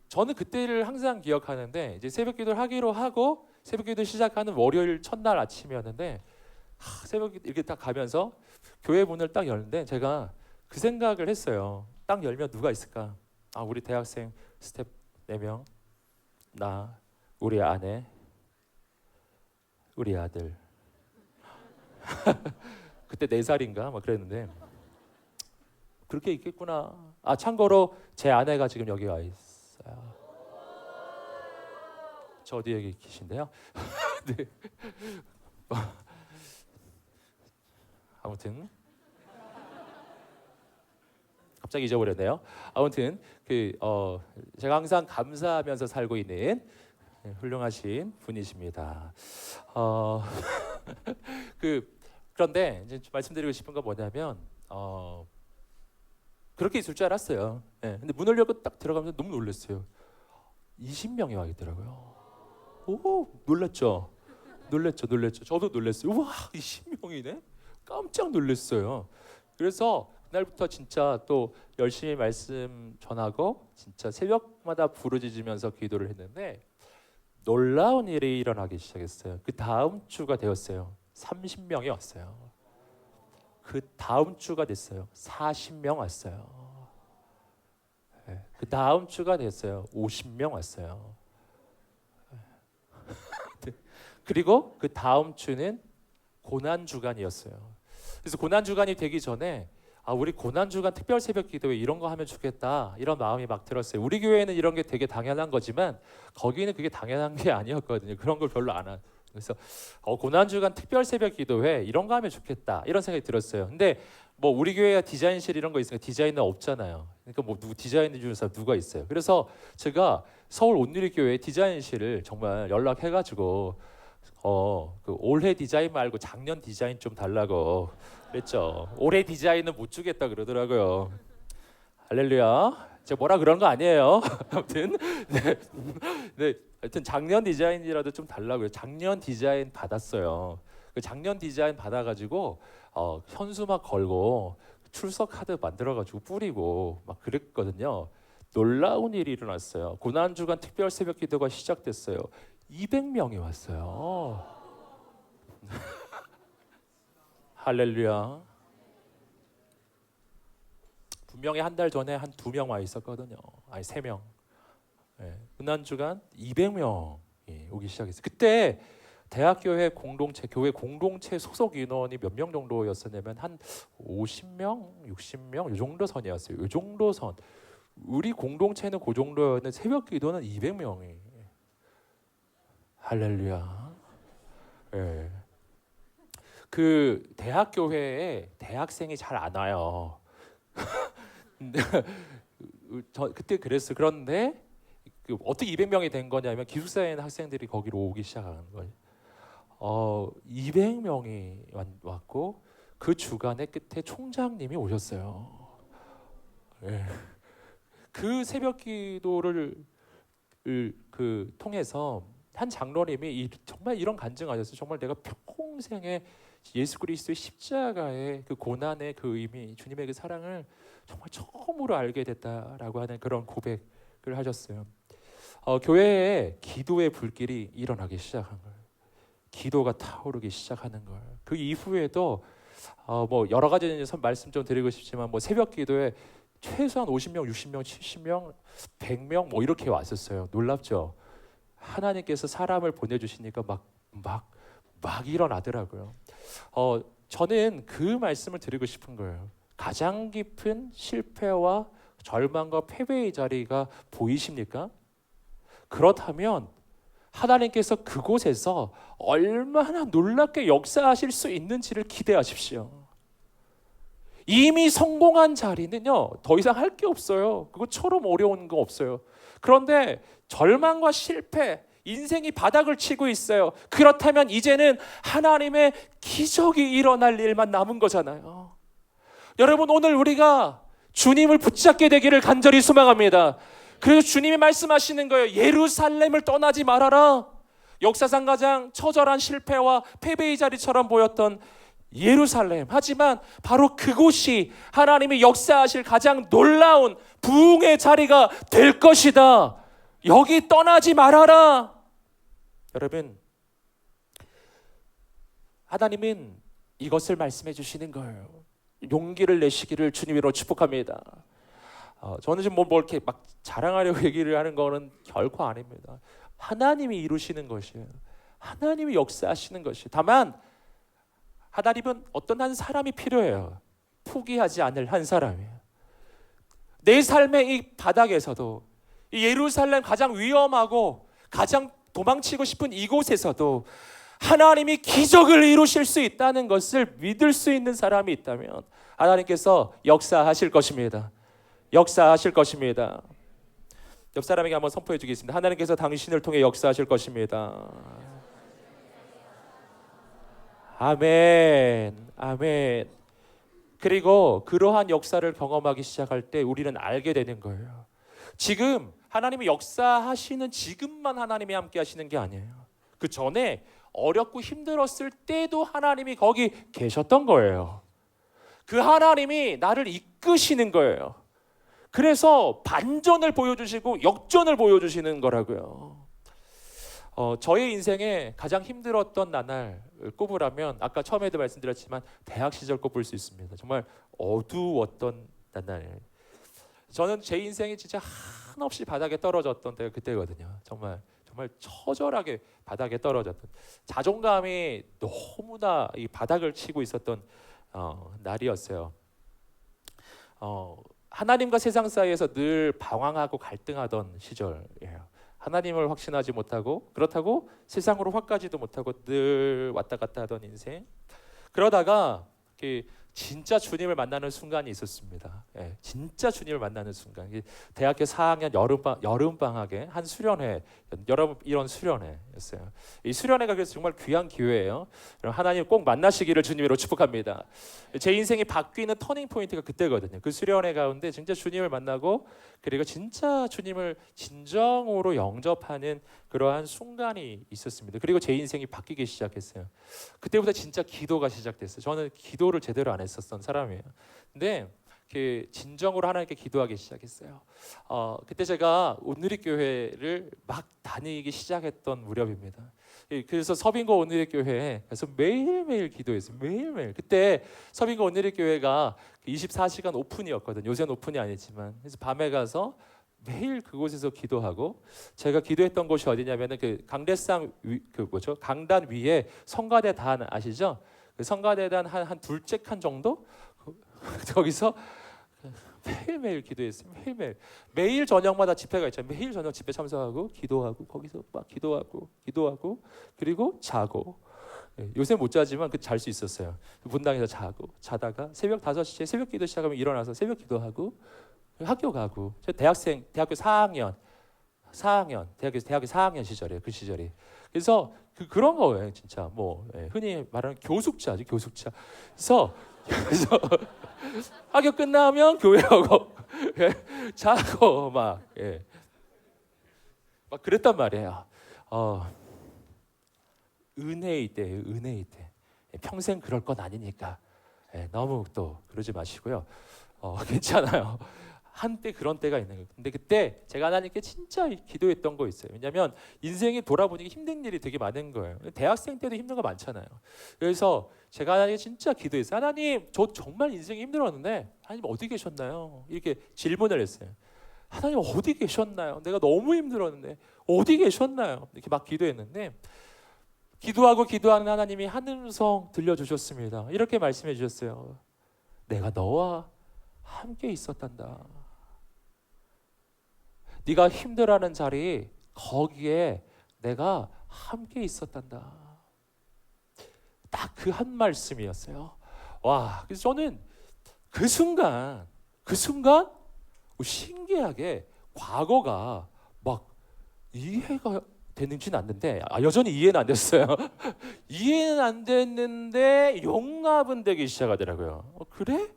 저는 그때를 항상 기억하는데 이제 새벽기도를 하기로 하고 새벽기도 시작하는 월요일 첫날 아침이었는데 새벽기 이렇게 딱 가면서 교회 문을 딱 열는데 제가 그 생각을 했어요. 딱 열면 누가 있을까? 우리 대학생 스텝 4명, 나, 우리 아내. 우리 아들 그때 4살인가 막 그랬는데 그렇게 있겠구나. 참고로 제 아내가 지금 여기 와 있어요. 저 뒤에 계신데요. 네. 아무튼 갑자기 잊어버렸네요. 아무튼 제가 항상 감사하면서 살고 있는 훌륭하신 분이십니다. 그런데 이제 말씀드리고 싶은 건 뭐냐면 그렇게 있을 줄 알았어요. 근데 문을 열고 딱 들어가면서 너무 놀랐어요. 20명이 와 있더라고요. 오, 놀랐죠. 저도 놀랐어요. 우와, 20명이네. 깜짝 놀랐어요. 그래서 그날부터 진짜 또 열심히 말씀 전하고 진짜 새벽마다 부르짖으면서 기도를 했는데 놀라운 일이 일어나기 시작했어요. 그 다음 주가 되었어요. 30명이 왔어요. 그 다음 주가 됐어요. 40명 왔어요. 그 다음 주가 됐어요. 50명 왔어요. 그리고 그 다음 주는 고난 주간이었어요. 그래서 고난 주간이 되기 전에 우리 고난주간 특별 새벽 기도회 이런 거 하면 좋겠다 이런 마음이 막 들었어요. 우리 교회는 이런 게 되게 당연한 거지만 거기는 그게 당연한 게 아니었거든요. 그런 걸 별로 안 하고 그래서 고난주간 특별 새벽 기도회 이런 거 하면 좋겠다 이런 생각이 들었어요. 근데 뭐 우리 교회가 디자인실 이런 거 있으니까 디자이너 없잖아요. 그러니까 뭐 누구 디자인 해주는 사람 누가 있어요. 그래서 제가 서울 온누리 교회 디자인실을 정말 연락해가지고 그 올해 디자인 말고 작년 디자인 좀 달라고 그랬죠. 올해 디자인은 못 주겠다 그러더라고요. 할렐루야. 제가 뭐라 그런 거 아니에요. 아무튼 네, 하여튼 작년 디자인이라도 좀 달라고요. 작년 디자인 받았어요. 그 작년 디자인 받아가지고 현수 막 걸고 출석 카드 만들어가지고 뿌리고 막 그랬거든요. 놀라운 일이 일어났어요. 고난주간 특별 새벽 기도가 시작됐어요. 200명이 왔어요. 할렐루야. 분명히 한 달 전에 한 2명 와 있었거든요. 아니 3명. 고난주간 200명이 오기 시작했어요. 그때 대학교회 공동체, 교회 공동체 소속 인원이 몇 명 정도였었냐면 한 50명, 60명 이 정도 선이었어요. 이 정도 선. 우리 공동체는 그 정도였는데 새벽 기도는 200명이. 할렐루야. 그 대학 교회에 대학생이 잘 안 와요. 근데 그때 그랬어요. 그런데 어떻게 200명이 된 거냐면 기숙사에 있는 학생들이 거기로 오기 시작하는 거예요. 200명이 왔고 그 주간의 끝에 총장님이 오셨어요. 그 새벽 기도를 통해서 한 장로님이 정말 이런 간증하셨어요. 정말 내가 평생에 예수 그리스도의 십자가의 그 고난의 그 의미, 주님의 그 사랑을 정말 처음으로 알게 됐다라고 하는 그런 고백을 하셨어요. 교회에 기도의 불길이 일어나기 시작한 거예요. 기도가 타오르기 시작하는 거예요. 그 이후에도 뭐 여러 가지 말씀 좀 드리고 싶지만 뭐 새벽 기도에 최소한 50명, 60명, 70명, 100명 뭐 이렇게 왔었어요. 놀랍죠? 하나님께서 사람을 보내주시니까 막 일어나더라고요. 저는 그 말씀을 드리고 싶은 거예요. 가장 깊은 실패와 절망과 패배의 자리가 보이십니까? 그렇다면 하나님께서 그곳에서 얼마나 놀랍게 역사하실 수 있는지를 기대하십시오. 이미 성공한 자리는요, 더 이상 할 게 없어요. 그것처럼 어려운 거 없어요. 그런데 절망과 실패, 인생이 바닥을 치고 있어요. 그렇다면 이제는 하나님의 기적이 일어날 일만 남은 거잖아요. 여러분, 오늘 우리가 주님을 붙잡게 되기를 간절히 소망합니다. 그래서 주님이 말씀하시는 거예요. 예루살렘을 떠나지 말아라. 역사상 가장 처절한 실패와 패배의 자리처럼 보였던 예루살렘. 하지만 바로 그곳이 하나님이 역사하실 가장 놀라운 부흥의 자리가 될 것이다. 여기 떠나지 말아라. 여러분, 하나님은 이것을 말씀해 주시는 거예요. 용기를 내시기를 주님으로 축복합니다. 저는 지금 뭐 이렇게 막 자랑하려고 얘기를 하는 거는 결코 아닙니다. 하나님이 이루시는 것이에요. 하나님이 역사하시는 것이. 다만 하나님은 어떤 한 사람이 필요해요. 포기하지 않을 한 사람이에요. 내 삶의 이 바닥에서도, 이 예루살렘 가장 위험하고 가장 도망치고 싶은 이곳에서도 하나님이 기적을 이루실 수 있다는 것을 믿을 수 있는 사람이 있다면 하나님께서 역사하실 것입니다. 역사하실 것입니다. 옆 사람에게 한번 선포해 주겠습니다. 하나님께서 당신을 통해 역사하실 것입니다. 아멘. 아멘. 그리고 그러한 역사를 경험하기 시작할 때 우리는 알게 되는 거예요. 지금 하나님이 역사하시는 지금만 하나님이 함께 하시는 게 아니에요. 그 전에 어렵고 힘들었을 때도 하나님이 거기 계셨던 거예요. 그 하나님이 나를 이끄시는 거예요. 그래서 반전을 보여주시고 역전을 보여주시는 거라고요. 저의 인생에 가장 힘들었던 나날을 꼽으라면 아까 처음에도 말씀드렸지만 대학 시절 꼽을 수 있습니다. 정말 어두웠던 나날. 저는 제 인생이 진짜 한없이 바닥에 떨어졌던 때가 그때거든요. 정말 처절하게 바닥에 떨어졌던, 자존감이 너무나 이 바닥을 치고 있었던 날이었어요. 하나님과 세상 사이에서 늘 방황하고 갈등하던 시절이에요. 하나님을 확신하지 못하고, 그렇다고 세상으로 확 가지도 못하고 늘 왔다 갔다 하던 인생. 그러다가 진짜 주님을 만나는 순간이 있었습니다. 예, 진짜 주님을 만나는 순간. 대학교 4학년 여름방학에 한 수련회, 이런 수련회였어요. 이 수련회가 그래서 정말 귀한 기회예요. 하나님 꼭 만나시기를 주님으로 축복합니다. 제 인생이 바뀌는 터닝 포인트가 그때거든요. 그 수련회 가운데 진짜 주님을 만나고, 그리고 진짜 주님을 진정으로 영접하는 그러한 순간이 있었습니다. 그리고 제 인생이 바뀌기 시작했어요. 그때부터 진짜 기도가 시작됐어요. 저는 기도를 제대로 안 했었던 사람이에요. 근데 진정으로 하나님께 기도하기 시작했어요. 그때 제가 온누리교회를 막 다니기 시작했던 무렵입니다. 그래서 서빙고 온누리교회에 그래서 매일매일 기도했어요. 매일매일. 그때 서빙고 온누리교회가 24시간 오픈이었거든요. 요새는 오픈이 아니지만. 그래서 밤에 가서 매일 그곳에서 기도하고, 제가 기도했던 곳이 어디냐면은 그 강대상 강단 위에 성가대단 아시죠? 그 성가대단 한 둘째 칸 정도 거기서 매일매일 기도했어요. 매일 저녁마다 집회가 있잖아요. 매일 저녁 집회 참석하고 기도하고, 거기서 막 기도하고 그리고 자고. 요새 못 자지만 잘 수 있었어요. 분당에서 자다가 새벽 5시에 새벽 기도 시작하면 일어나서 새벽 기도하고 학교 가고. 저 대학교 4학년 대학교 4학년 시절이에요. 그 시절이. 그래서 그런 거예요. 진짜 흔히 말하는 교숙자죠. 교숙자. 그래서 학교 끝나면 교회하고 자고 막 그랬단 말이에요. 은혜의 때예요. 은혜의 때. 평생 그럴 건 아니니까 너무 또 그러지 마시고요. 괜찮아요. 한때 그런 때가 있는 거예요. 근데 그때 제가 하나님께 진짜 기도했던 거 있어요. 왜냐하면 인생이 돌아보니까 힘든 일이 되게 많은 거예요. 대학생 때도 힘든 거 많잖아요. 그래서 제가 하나님께 진짜 기도했어요. 하나님, 저 정말 인생이 힘들었는데 하나님 어디 계셨나요? 이렇게 질문을 했어요. 하나님 어디 계셨나요? 내가 너무 힘들었는데 어디 계셨나요? 이렇게 막 기도했는데 기도하고 기도하는 하나님이 한 음성 들려주셨습니다. 이렇게 말씀해 주셨어요. 내가 너와 함께 있었단다. 네가 힘들어하는 자리 거기에 내가 함께 있었단다. 딱 그 한 말씀이었어요. 와, 그래서 저는 그 순간 신기하게 과거가 막 이해가 되는지는 않는데 여전히 이해는 안 됐어요. 이해는 안 됐는데 용납은 되기 시작하더라고요. 그래?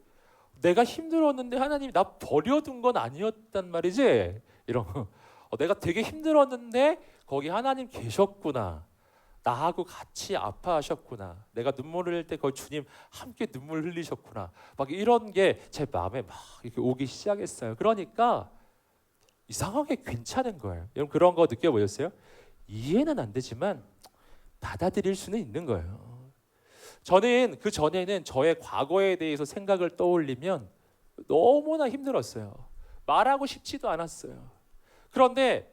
내가 힘들었는데 하나님이 나 버려둔 건 아니었단 말이지? 이런 거. 내가 되게 힘들었는데 거기 하나님 계셨구나. 나하고 같이 아파하셨구나. 내가 눈물 흘릴 때 거기 주님 함께 눈물 흘리셨구나. 막 이런 게 제 마음에 막 이렇게 오기 시작했어요. 그러니까 이상하게 괜찮은 거예요. 여러분 그런 거 느껴보셨어요? 이해는 안 되지만 받아들일 수는 있는 거예요. 저는 그 전에는 저의 과거에 대해서 생각을 떠올리면 너무나 힘들었어요. 말하고 싶지도 않았어요. 그런데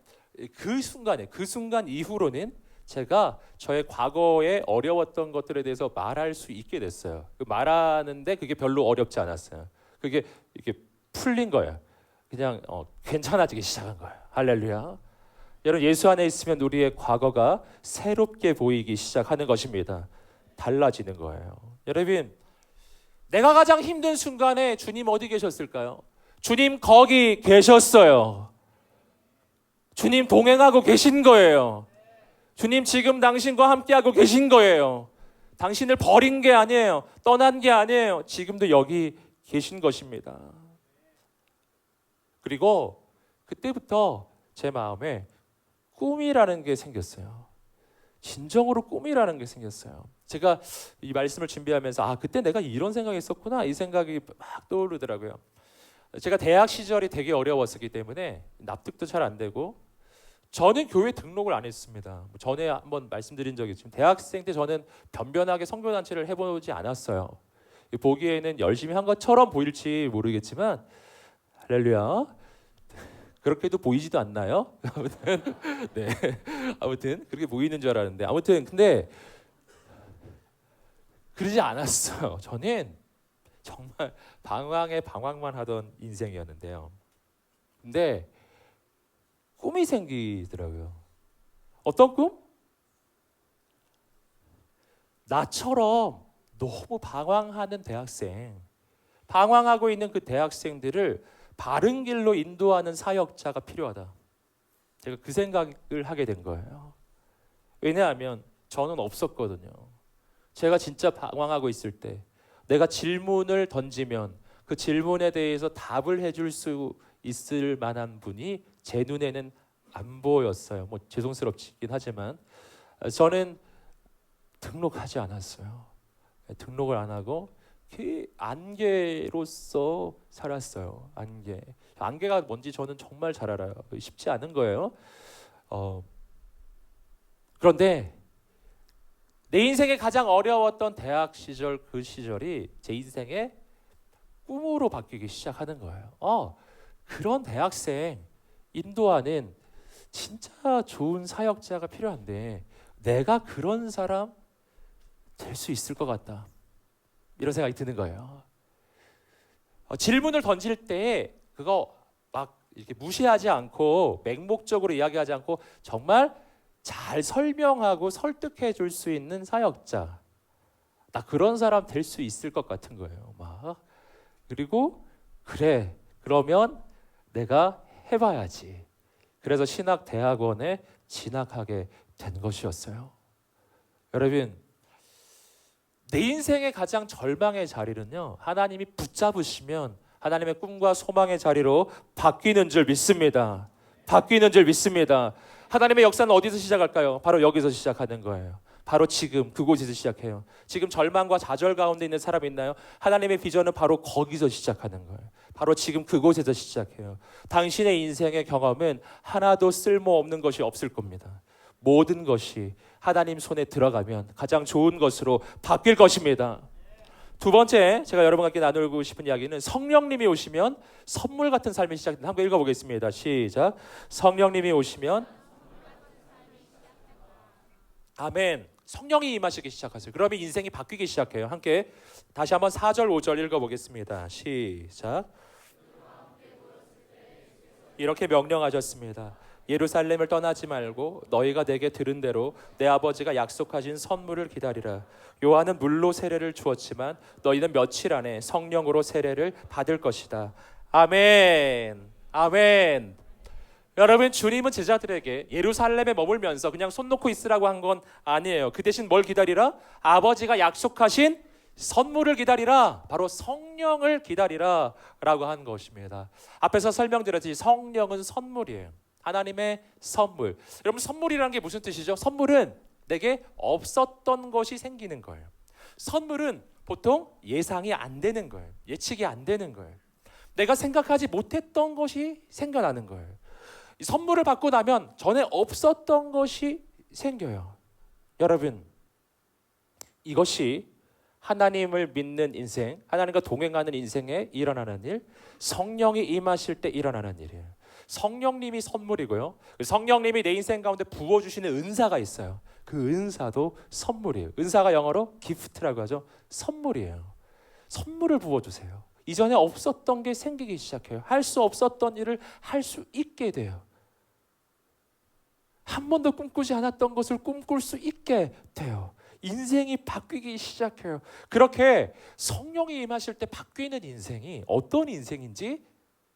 그 순간 이후로는 제가 저의 과거에 어려웠던 것들에 대해서 말할 수 있게 됐어요. 말하는데 그게 별로 어렵지 않았어요. 그게 이렇게 풀린 거예요. 그냥 괜찮아지기 시작한 거예요. 할렐루야. 여러분 예수 안에 있으면 우리의 과거가 새롭게 보이기 시작하는 것입니다. 달라지는 거예요. 여러분 내가 가장 힘든 순간에 주님 어디 계셨을까요? 주님 거기 계셨어요. 주님 동행하고 계신 거예요. 주님 지금 당신과 함께하고 계신 거예요. 당신을 버린 게 아니에요. 떠난 게 아니에요. 지금도 여기 계신 것입니다. 그리고 그때부터 제 마음에 꿈이라는 게 생겼어요. 진정으로 꿈이라는 게 생겼어요. 제가 이 말씀을 준비하면서 그때 내가 이런 생각이 있었구나 이 생각이 막 떠오르더라고요. 제가 대학 시절이 되게 어려웠었기 때문에 납득도 잘 안 되고 저는 교회 등록을 안 했습니다. 전에 한번 말씀드린 적이 있지만 대학생 때 저는 변변하게 선교단체를 해보지 않았어요. 보기에는 열심히 한 것처럼 보일지 모르겠지만 할렐루야. 그렇게도 보이지도 않나요? 아무튼 네, 아무튼 그렇게 보이는 줄 알았는데 아무튼 근데 그러지 않았어요. 저는 정말 방황만 하던 인생이었는데요. 근데 꿈이 생기더라고요. 어떤 꿈? 나처럼 너무 방황하는 대학생, 방황하고 있는 그 대학생들을 바른 길로 인도하는 사역자가 필요하다. 제가 그 생각을 하게 된 거예요. 왜냐하면 저는 없었거든요. 제가 진짜 방황하고 있을 때 내가 질문을 던지면 그 질문에 대해서 답을 해줄 수 있을 만한 분이 제 눈에는 안 보였어요. 뭐 죄송스럽긴 하지만 저는 등록하지 않았어요. 등록을 안 하고 안개로서 살았어요. 안개가 뭔지 저는 정말 잘 알아요. 쉽지 않은 거예요. 그런데 내 인생에 가장 어려웠던 대학 시절 그 시절이 제 인생의 꿈으로 바뀌기 시작하는 거예요. 그런 대학생 인도하는 진짜 좋은 사역자가 필요한데 내가 그런 사람 될 수 있을 것 같다. 이런 생각이 드는 거예요. 질문을 던질 때 그거 막 이렇게 무시하지 않고 맹목적으로 이야기하지 않고 정말 잘 설명하고 설득해 줄 수 있는 사역자. 나 그런 사람 될 수 있을 것 같은 거예요. 그리고 그래 그러면 내가 해봐야지. 그래서 신학대학원에 진학하게 된 것이었어요. 여러분 내 인생의 가장 절망의 자리는요 하나님이 붙잡으시면 하나님의 꿈과 소망의 자리로 바뀌는 줄 믿습니다. 바뀌는 줄 믿습니다. 하나님의 역사는 어디서 시작할까요? 바로 여기서 시작하는 거예요. 바로 지금 그곳에서 시작해요. 지금 절망과 좌절 가운데 있는 사람 있나요? 하나님의 비전은 바로 거기서 시작하는 거예요. 바로 지금 그곳에서 시작해요. 당신의 인생의 경험은 하나도 쓸모없는 것이 없을 겁니다. 모든 것이 하나님 손에 들어가면 가장 좋은 것으로 바뀔 것입니다. 두 번째, 제가 여러분과 함께 나누고 싶은 이야기는 성령님이 오시면 선물 같은 삶이 시작된다. 한번 읽어보겠습니다. 시작. 성령님이 오시면 아멘. 성령이 임하시기 시작하세요. 그러면 인생이 바뀌기 시작해요. 함께 다시 한번 4절 5절 읽어보겠습니다. 시작. 이렇게 명령하셨습니다. 예루살렘을 떠나지 말고 너희가 내게 들은 대로 내 아버지가 약속하신 선물을 기다리라. 요한은 물로 세례를 주었지만 너희는 며칠 안에 성령으로 세례를 받을 것이다. 아멘. 아멘. 여러분, 주님은 제자들에게 예루살렘에 머물면서 그냥 손 놓고 있으라고 한 건 아니에요. 그 대신 뭘 기다리라? 아버지가 약속하신 선물을 기다리라. 바로 성령을 기다리라 라고 한 것입니다. 앞에서 설명드렸듯이 성령은 선물이에요. 하나님의 선물. 여러분, 선물이라는 게 무슨 뜻이죠? 선물은 내게 없었던 것이 생기는 거예요. 선물은 보통 예상이 안 되는 거예요. 예측이 안 되는 거예요. 내가 생각하지 못했던 것이 생겨나는 거예요. 이 선물을 받고 나면 전에 없었던 것이 생겨요. 여러분, 이것이 하나님을 믿는 인생, 하나님과 동행하는 인생에 일어나는 일, 성령이 임하실 때 일어나는 일이에요. 성령님이 선물이고요. 성령님이 내 인생 가운데 부어주시는 은사가 있어요. 그 은사도 선물이에요. 은사가 영어로 기프트라고 하죠. 선물이에요. 선물을 부어주세요. 이전에 없었던 게 생기기 시작해요. 할 수 없었던 일을 할 수 있게 돼요. 한 번도 꿈꾸지 않았던 것을 꿈꿀 수 있게 돼요. 인생이 바뀌기 시작해요. 그렇게 성령이 임하실 때 바뀌는 인생이 어떤 인생인지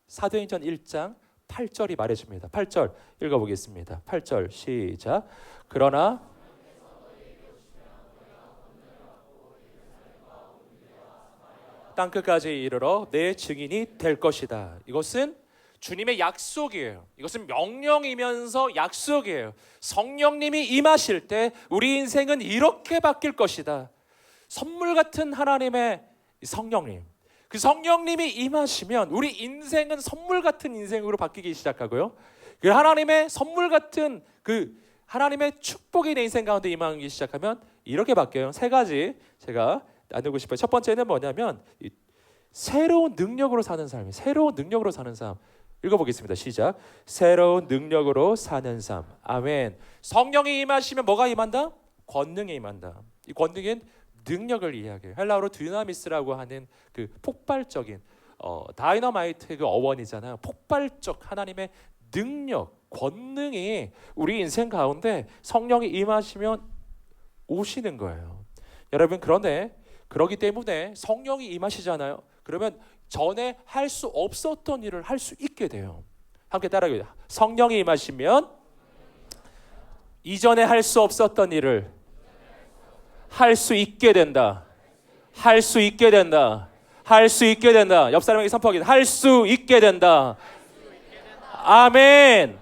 사도행전 1장 8절이 말해줍니다. 8절 읽어보겠습니다. 8절 시작. 그러나 땅끝까지 이르러 내 증인이 될 것이다. 이것은 주님의 약속이에요. 이것은 명령이면서 약속이에요. 성령님이 임하실 때 우리 인생은 이렇게 바뀔 것이다. 선물 같은 하나님의 성령님. 그 성령님이 임하시면 우리 인생은 선물 같은 인생으로 바뀌기 시작하고요. 그 하나님의 선물 같은 그 하나님의 축복이 내 인생 가운데 임하기 시작하면 이렇게 바뀌어요. 세 가지 제가 나누고 싶어요. 첫 번째는 뭐냐면 새로운 능력으로 사는 삶이에요. 새로운 능력으로 사는 삶. 읽어보겠습니다. 시작. 새로운 능력으로 사는 삶. 아멘. 성령이 임하시면 뭐가 임한다? 권능이 임한다. 이 권능은 능력을 이야기해요. 헬라어로 dynamis라고 하는 그 폭발적인 다이너마이트의 그 어원이잖아요. 폭발적 하나님의 능력, 권능이 우리 인생 가운데 성령이 임하시면 오시는 거예요. 여러분, 그런데 그러기 때문에 성령이 임하시잖아요. 그러면 전에 할 수 없었던 일을 할 수 있게 돼요. 함께 따라해요. 성령이 임하시면 이전에 할 수 없었던 일을 할 수 있게 된다. 할 수 있게 된다. 할 수 있게 된다. 옆 사람에게 선포하겠습니다. 할 수 있게 된다. 아멘.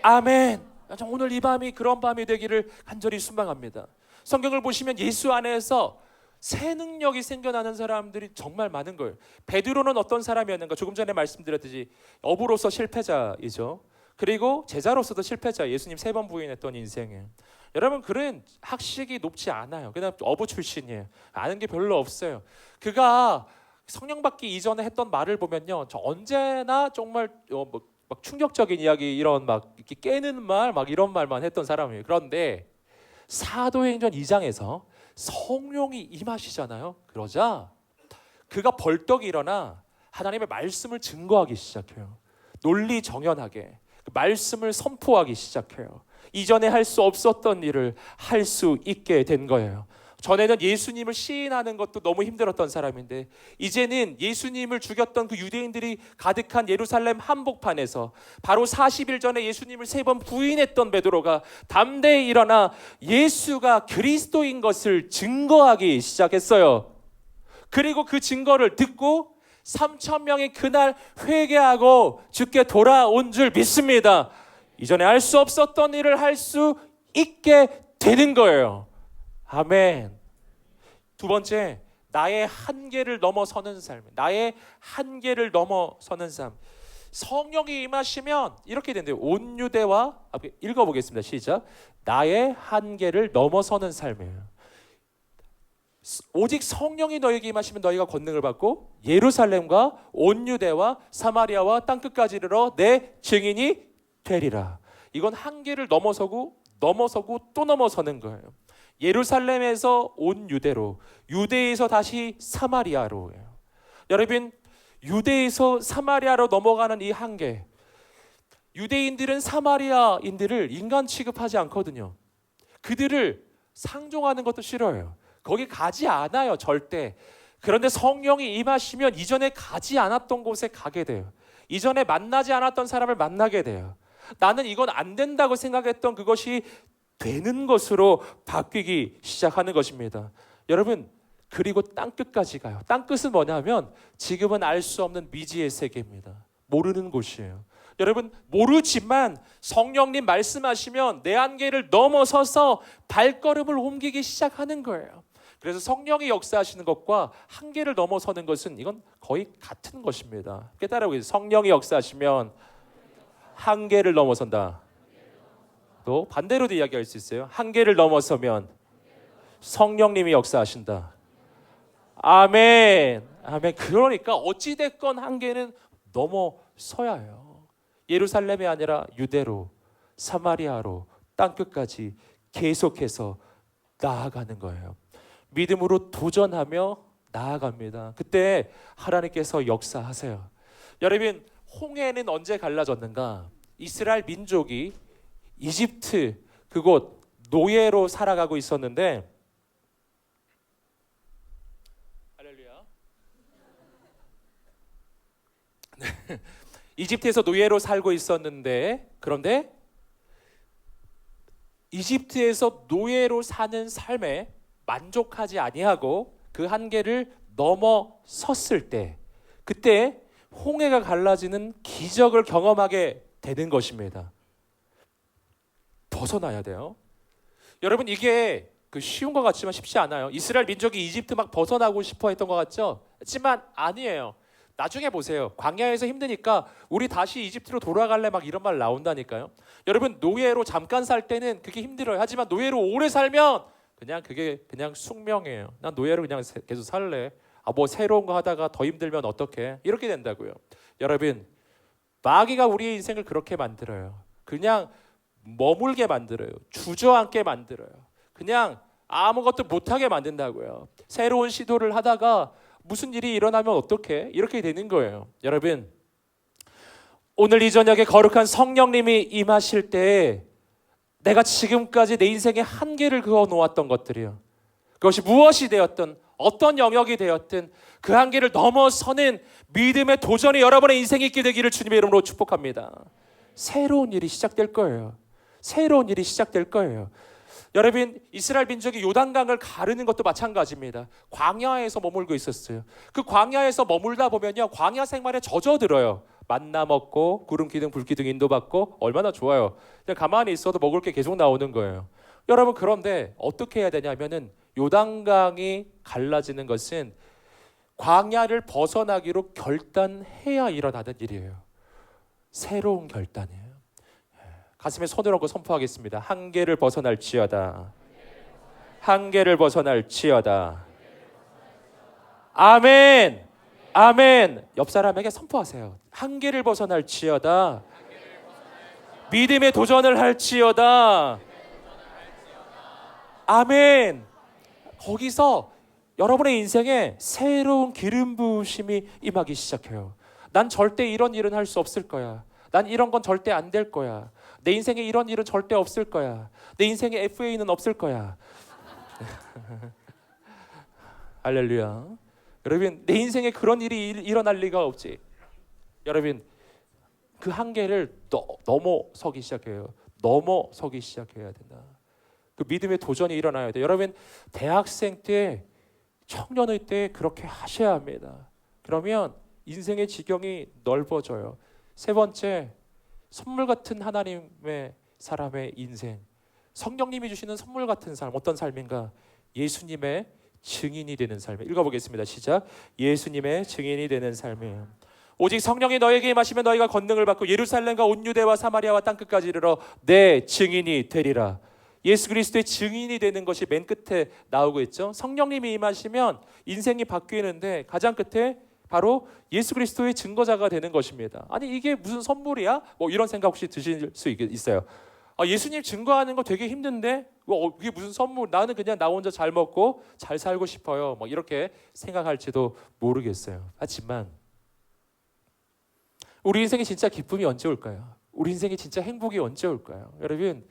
아멘. 오늘 이 밤이 그런 밤이 되기를 간절히 소망합니다. 성경을 보시면 예수 안에서 새 능력이 생겨나는 사람들이 정말 많은 거예요. 베드로는 어떤 사람이었는가? 조금 전에 말씀드렸듯이 어부로서 실패자이죠. 그리고 제자로서도 실패자. 예수님 3번 부인했던 인생에. 여러분, 그는 학식이 높지 않아요. 그냥 어부 출신이에요. 아는 게 별로 없어요. 그가 성령 받기 이전에 했던 말을 보면요, 저 언제나 정말 막 충격적인 이야기, 이런 막 이렇게 깨는 말, 막 이런 말만 했던 사람이에요. 그런데 사도행전 2장에서 성령이 임하시잖아요. 그러자 그가 벌떡 일어나 하나님의 말씀을 증거하기 시작해요. 논리정연하게 그 말씀을 선포하기 시작해요. 이전에 할 수 없었던 일을 할 수 있게 된 거예요. 전에는 예수님을 시인하는 것도 너무 힘들었던 사람인데 이제는 예수님을 죽였던 그 유대인들이 가득한 예루살렘 한복판에서 바로 40일 전에 예수님을 3번 부인했던 베드로가 담대히 일어나 예수가 그리스도인 것을 증거하기 시작했어요. 그리고 그 증거를 듣고 3,000명이 그날 회개하고 주께 돌아온 줄 믿습니다. 이전에 할 수 없었던 일을 할 수 있게 되는 거예요. 아멘. 두 번째, 나의 한계를 넘어서는 삶. 나의 한계를 넘어서는 삶. 성령이 임하시면 이렇게 된대요. 온유대와 읽어보겠습니다. 시작. 나의 한계를 넘어서는 삶이에요. 오직 성령이 너에게 임하시면 너희가 권능을 받고 예루살렘과 온유대와 사마리아와 땅끝까지 이르러 내 증인이 되리라. 이건 한계를 넘어서고 또 넘어서는 거예요. 예루살렘에서 온 유대로, 유대에서 다시 사마리아로예요. 여러분, 유대에서 사마리아로 넘어가는 이 한계, 유대인들은 사마리아인들을 인간 취급하지 않거든요. 그들을 상종하는 것도 싫어요. 거기 가지 않아요, 절대. 그런데 성령이 임하시면 이전에 가지 않았던 곳에 가게 돼요. 이전에 만나지 않았던 사람을 만나게 돼요. 나는 이건 안 된다고 생각했던 그것이 되는 것으로 바뀌기 시작하는 것입니다. 여러분, 그리고 땅끝까지 가요. 땅끝은 뭐냐면 지금은 알 수 없는 미지의 세계입니다. 모르는 곳이에요. 여러분, 모르지만 성령님 말씀하시면 내 한계를 넘어서서 발걸음을 옮기기 시작하는 거예요. 그래서 성령이 역사하시는 것과 한계를 넘어서는 것은 이건 거의 같은 것입니다. 깨달아보세요. 성령이 역사하시면 한계를 넘어선다. 또 반대로도 이야기할 수 있어요. 한계를 넘어서면 성령님이 역사하신다. 아멘. 아멘. 그러니까 어찌됐건 한계는 넘어서야 해요. 예루살렘이 아니라 유대로, 사마리아로, 땅끝까지 계속해서 나아가는 거예요. 믿음으로 도전하며 나아갑니다. 그때 하나님께서 역사하세요. 여러분, 홍해는 언제 갈라졌는가? 이스라엘 민족이 이집트 그곳 노예로 살아가고 있었는데, 할렐루야. 이집트에서 노예로 살고 있었는데, 그런데 이집트에서 노예로 사는 삶에 만족하지 아니하고 그 한계를 넘어섰을 때, 그때 홍해가 갈라지는 기적을 경험하게 되는 것입니다. 벗어나야 돼요. 여러분, 이게 쉬운 것 같지만 쉽지 않아요. 이스라엘 민족이 이집트 막 벗어나고 싶어 했던 것 같죠? 하지만 아니에요. 나중에 보세요. 광야에서 힘드니까 우리 다시 이집트로 돌아갈래 막 이런 말 나온다니까요. 여러분, 노예로 잠깐 살 때는 그게 힘들어요. 하지만 노예로 오래 살면 그게 그냥 숙명이에요. 난 노예로 그냥 계속 살래. 뭐 새로운 거 하다가 더 힘들면 어떡해? 이렇게 된다고요. 여러분, 마귀가 우리의 인생을 그렇게 만들어요. 그냥 머물게 만들어요. 주저앉게 만들어요. 그냥 아무것도 못하게 만든다고요. 새로운 시도를 하다가 무슨 일이 일어나면 어떡해? 이렇게 되는 거예요. 여러분, 오늘 이 저녁에 거룩한 성령님이 임하실 때 내가 지금까지 내 인생의 한계를 그어 놓았던 것들이요, 그것이 무엇이 되었든 어떤 영역이 되었든 그 한계를 넘어서는 믿음의 도전이 여러분의 인생에 있게 되기를 주님의 이름으로 축복합니다. 새로운 일이 시작될 거예요. 새로운 일이 시작될 거예요. 여러분, 이스라엘 민족이 요단강을 가르는 것도 마찬가지입니다. 광야에서 머물고 있었어요. 그 광야에서 머물다 보면요, 광야 생활에 젖어들어요. 만나 먹고 구름 기둥 불 기둥 인도받고 얼마나 좋아요. 그냥 가만히 있어도 먹을 게 계속 나오는 거예요. 여러분, 그런데 어떻게 해야 되냐면은 요단강이 갈라지는 것은 광야를 벗어나기로 결단해야 일어나는 일이에요. 새로운 결단이에요. 가슴에 손을 얹고 선포하겠습니다. 한계를 벗어날지어다. 한계를 벗어날지어다. 아멘. 아멘. 옆 사람에게 선포하세요. 한계를 벗어날지어다. 믿음의 도전을 할지어다. 아멘. 거기서 여러분의 인생에 새로운 기름 부으심이 임하기 시작해요. 난 절대 이런 일은 할 수 없을 거야. 난 이런 건 절대 안 될 거야. 내 인생에 이런 일은 절대 없을 거야. 내 인생에 FA는 없을 거야. 할렐루야. 여러분, 내 인생에 그런 일이 일어날 리가 없지. 여러분, 그 한계를 넘어서기 시작해요. 넘어서기 시작해야 된다. 그 믿음의 도전이 일어나야 돼요. 여러분, 대학생 때, 청년의 때 그렇게 하셔야 합니다. 그러면 인생의 지경이 넓어져요. 세 번째, 선물 같은 하나님의 사람의 인생. 성령님이 주시는 선물 같은 삶, 어떤 삶인가? 예수님의 증인이 되는 삶. 읽어보겠습니다. 시작. 예수님의 증인이 되는 삶이에요. 오직 성령이 너에게 임하시면 너희가 권능을 받고 예루살렘과 온 유대와 사마리아와 땅끝까지 이르러 내 증인이 되리라. 예수 그리스도의 증인이 되는 것이 맨 끝에 나오고 있죠. 성령님이 임하시면 인생이 바뀌는데 가장 끝에 바로 예수 그리스도의 증거자가 되는 것입니다. 아니 이게 무슨 선물이야? 뭐 이런 생각 혹시 드실 수 있어요. 예수님 증거하는 거 되게 힘든데 이게 무슨 선물? 나는 그냥 나 혼자 잘 먹고 잘 살고 싶어요. 뭐 이렇게 생각할지도 모르겠어요. 하지만 우리 인생에 진짜 기쁨이 언제 올까요? 우리 인생에 진짜 행복이 언제 올까요? 여러분,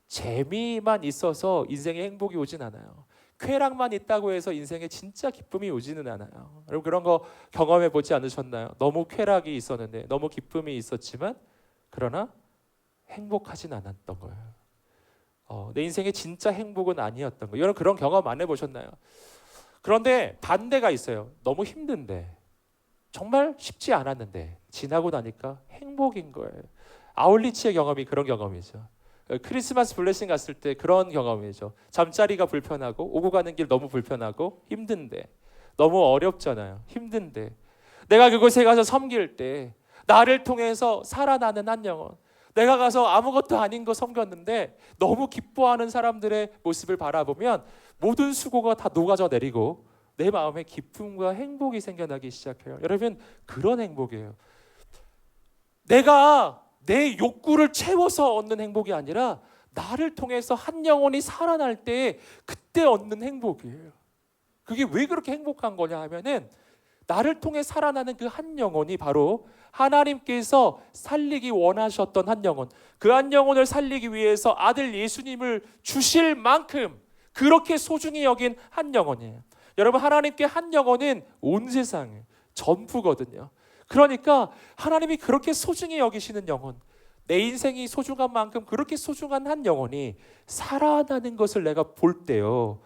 재미만 있어서 인생에 행복이 오진 않아요. 쾌락만 있다고 해서 인생에 진짜 기쁨이 오지는 않아요. 여러분 그런 거 경험해 보지 않으셨나요? 너무 쾌락이 있었는데 너무 기쁨이 있었지만 그러나 행복하진 않았던 거예요. 내 인생의 진짜 행복은 아니었던 거예요. 여러분 그런 경험 안 해보셨나요? 그런데 반대가 있어요. 너무 힘든데 정말 쉽지 않았는데 지나고 나니까 행복인 거예요. 아울리치의 경험이 그런 경험이죠. 크리스마스 블레싱 갔을 때 그런 경험이죠. 잠자리가 불편하고 오고 가는 길 너무 불편하고 힘든데 너무 어렵잖아요. 힘든데 내가 그곳에 가서 섬길 때 나를 통해서 살아나는 한 영혼, 내가 가서 아무것도 아닌 거 섬겼는데 너무 기뻐하는 사람들의 모습을 바라보면 모든 수고가 다 녹아져 내리고 내 마음에 기쁨과 행복이 생겨나기 시작해요. 여러분 그런 행복이에요. 내가 내 욕구를 채워서 얻는 행복이 아니라 나를 통해서 한 영혼이 살아날 때 그때 얻는 행복이에요. 그게 왜 그렇게 행복한 거냐 하면은 나를 통해 살아나는 그 한 영혼이 바로 하나님께서 살리기 원하셨던 한 영혼, 그 한 영혼을 살리기 위해서 아들 예수님을 주실 만큼 그렇게 소중히 여긴 한 영혼이에요. 여러분 하나님께 한 영혼은 온 세상의 전부거든요. 그러니까 하나님이 그렇게 소중히 여기시는 영혼, 내 인생이 소중한 만큼 그렇게 소중한 한 영혼이 살아나는 것을 내가 볼 때요,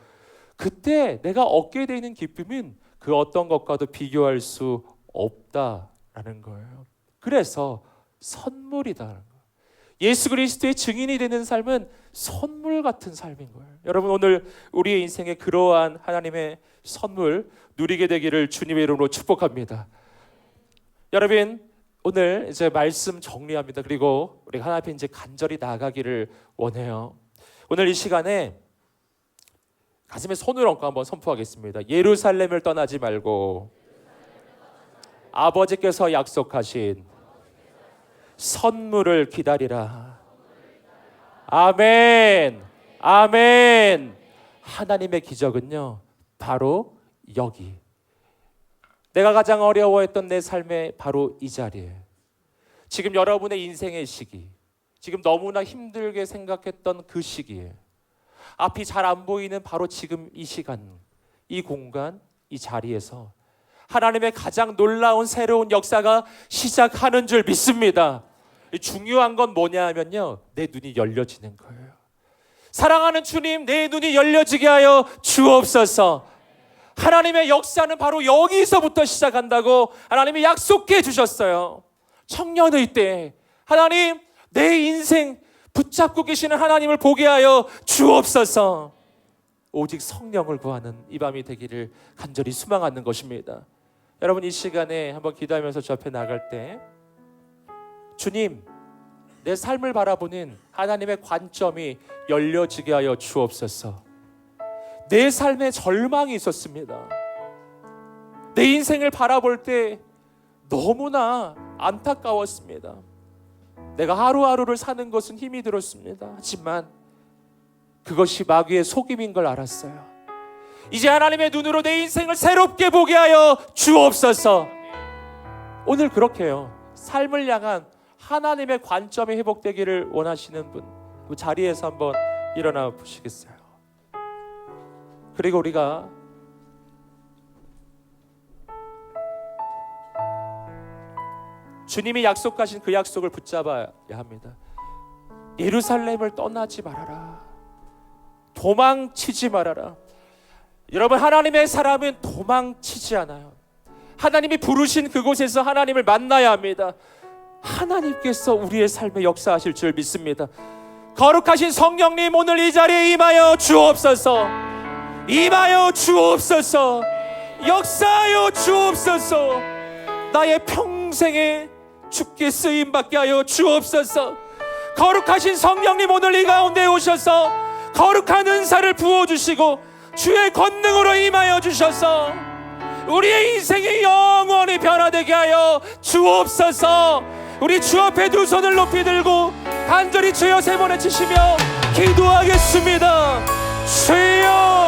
그때 내가 얻게 되는 기쁨은 그 어떤 것과도 비교할 수 없다라는 거예요. 그래서 선물이다라는 거예요. 예수 그리스도의 증인이 되는 삶은 선물 같은 삶인 거예요. 여러분 오늘 우리의 인생에 그러한 하나님의 선물 누리게 되기를 주님의 이름으로 축복합니다. 여러분 오늘 이제 말씀 정리합니다. 그리고 우리 하나님 앞에 이제 간절히 나아가기를 원해요. 오늘 이 시간에 가슴에 손을 얹고 한번 선포하겠습니다. 예루살렘을 떠나지 말고 아버지께서 약속하신 선물을 기다리라. 아멘. 아멘. 하나님의 기적은요 바로 여기, 내가 가장 어려워했던 내 삶의 바로 이 자리에, 지금 여러분의 인생의 시기, 지금 너무나 힘들게 생각했던 그 시기에, 앞이 잘 안 보이는 바로 지금 이 시간, 이 공간, 이 자리에서 하나님의 가장 놀라운 새로운 역사가 시작하는 줄 믿습니다. 중요한 건 뭐냐 하면요, 내 눈이 열려지는 거예요. 사랑하는 주님, 내 눈이 열려지게 하여 주옵소서. 하나님의 역사는 바로 여기서부터 시작한다고 하나님이 약속해 주셨어요. 청년의 때 하나님, 내 인생 붙잡고 계시는 하나님을 보게 하여 주옵소서. 오직 성령을 구하는 이 밤이 되기를 간절히 소망하는 것입니다. 여러분 이 시간에 한번 기도하면서 저 앞에 나갈 때, 주님, 내 삶을 바라보는 하나님의 관점이 열려지게 하여 주옵소서. 내 삶에 절망이 있었습니다. 내 인생을 바라볼 때 너무나 안타까웠습니다. 내가 하루하루를 사는 것은 힘이 들었습니다. 하지만 그것이 마귀의 속임인 걸 알았어요. 이제 하나님의 눈으로 내 인생을 새롭게 보게 하여 주옵소서. 오늘 그렇게요, 삶을 향한 하나님의 관점이 회복되기를 원하시는 분, 그 자리에서 한번 일어나 보시겠어요? 그리고 우리가 주님이 약속하신 그 약속을 붙잡아야 합니다. 예루살렘을 떠나지 말아라. 도망치지 말아라. 여러분 하나님의 사람은 도망치지 않아요. 하나님이 부르신 그곳에서 하나님을 만나야 합니다. 하나님께서 우리의 삶에 역사하실 줄 믿습니다. 거룩하신 성령님, 오늘 이 자리에 임하여 주옵소서. 임하여 주옵소서. 역사하여 주옵소서. 나의 평생에 주께 쓰임받게 하여 주옵소서. 거룩하신 성령님 오늘 이 가운데 오셔서 거룩한 은사를 부어주시고 주의 권능으로 임하여 주셔서 우리의 인생이 영원히 변화되게 하여 주옵소서. 우리 주 앞에 두 손을 높이 들고 간절히 주여 세 번 외치시며 기도하겠습니다. 주여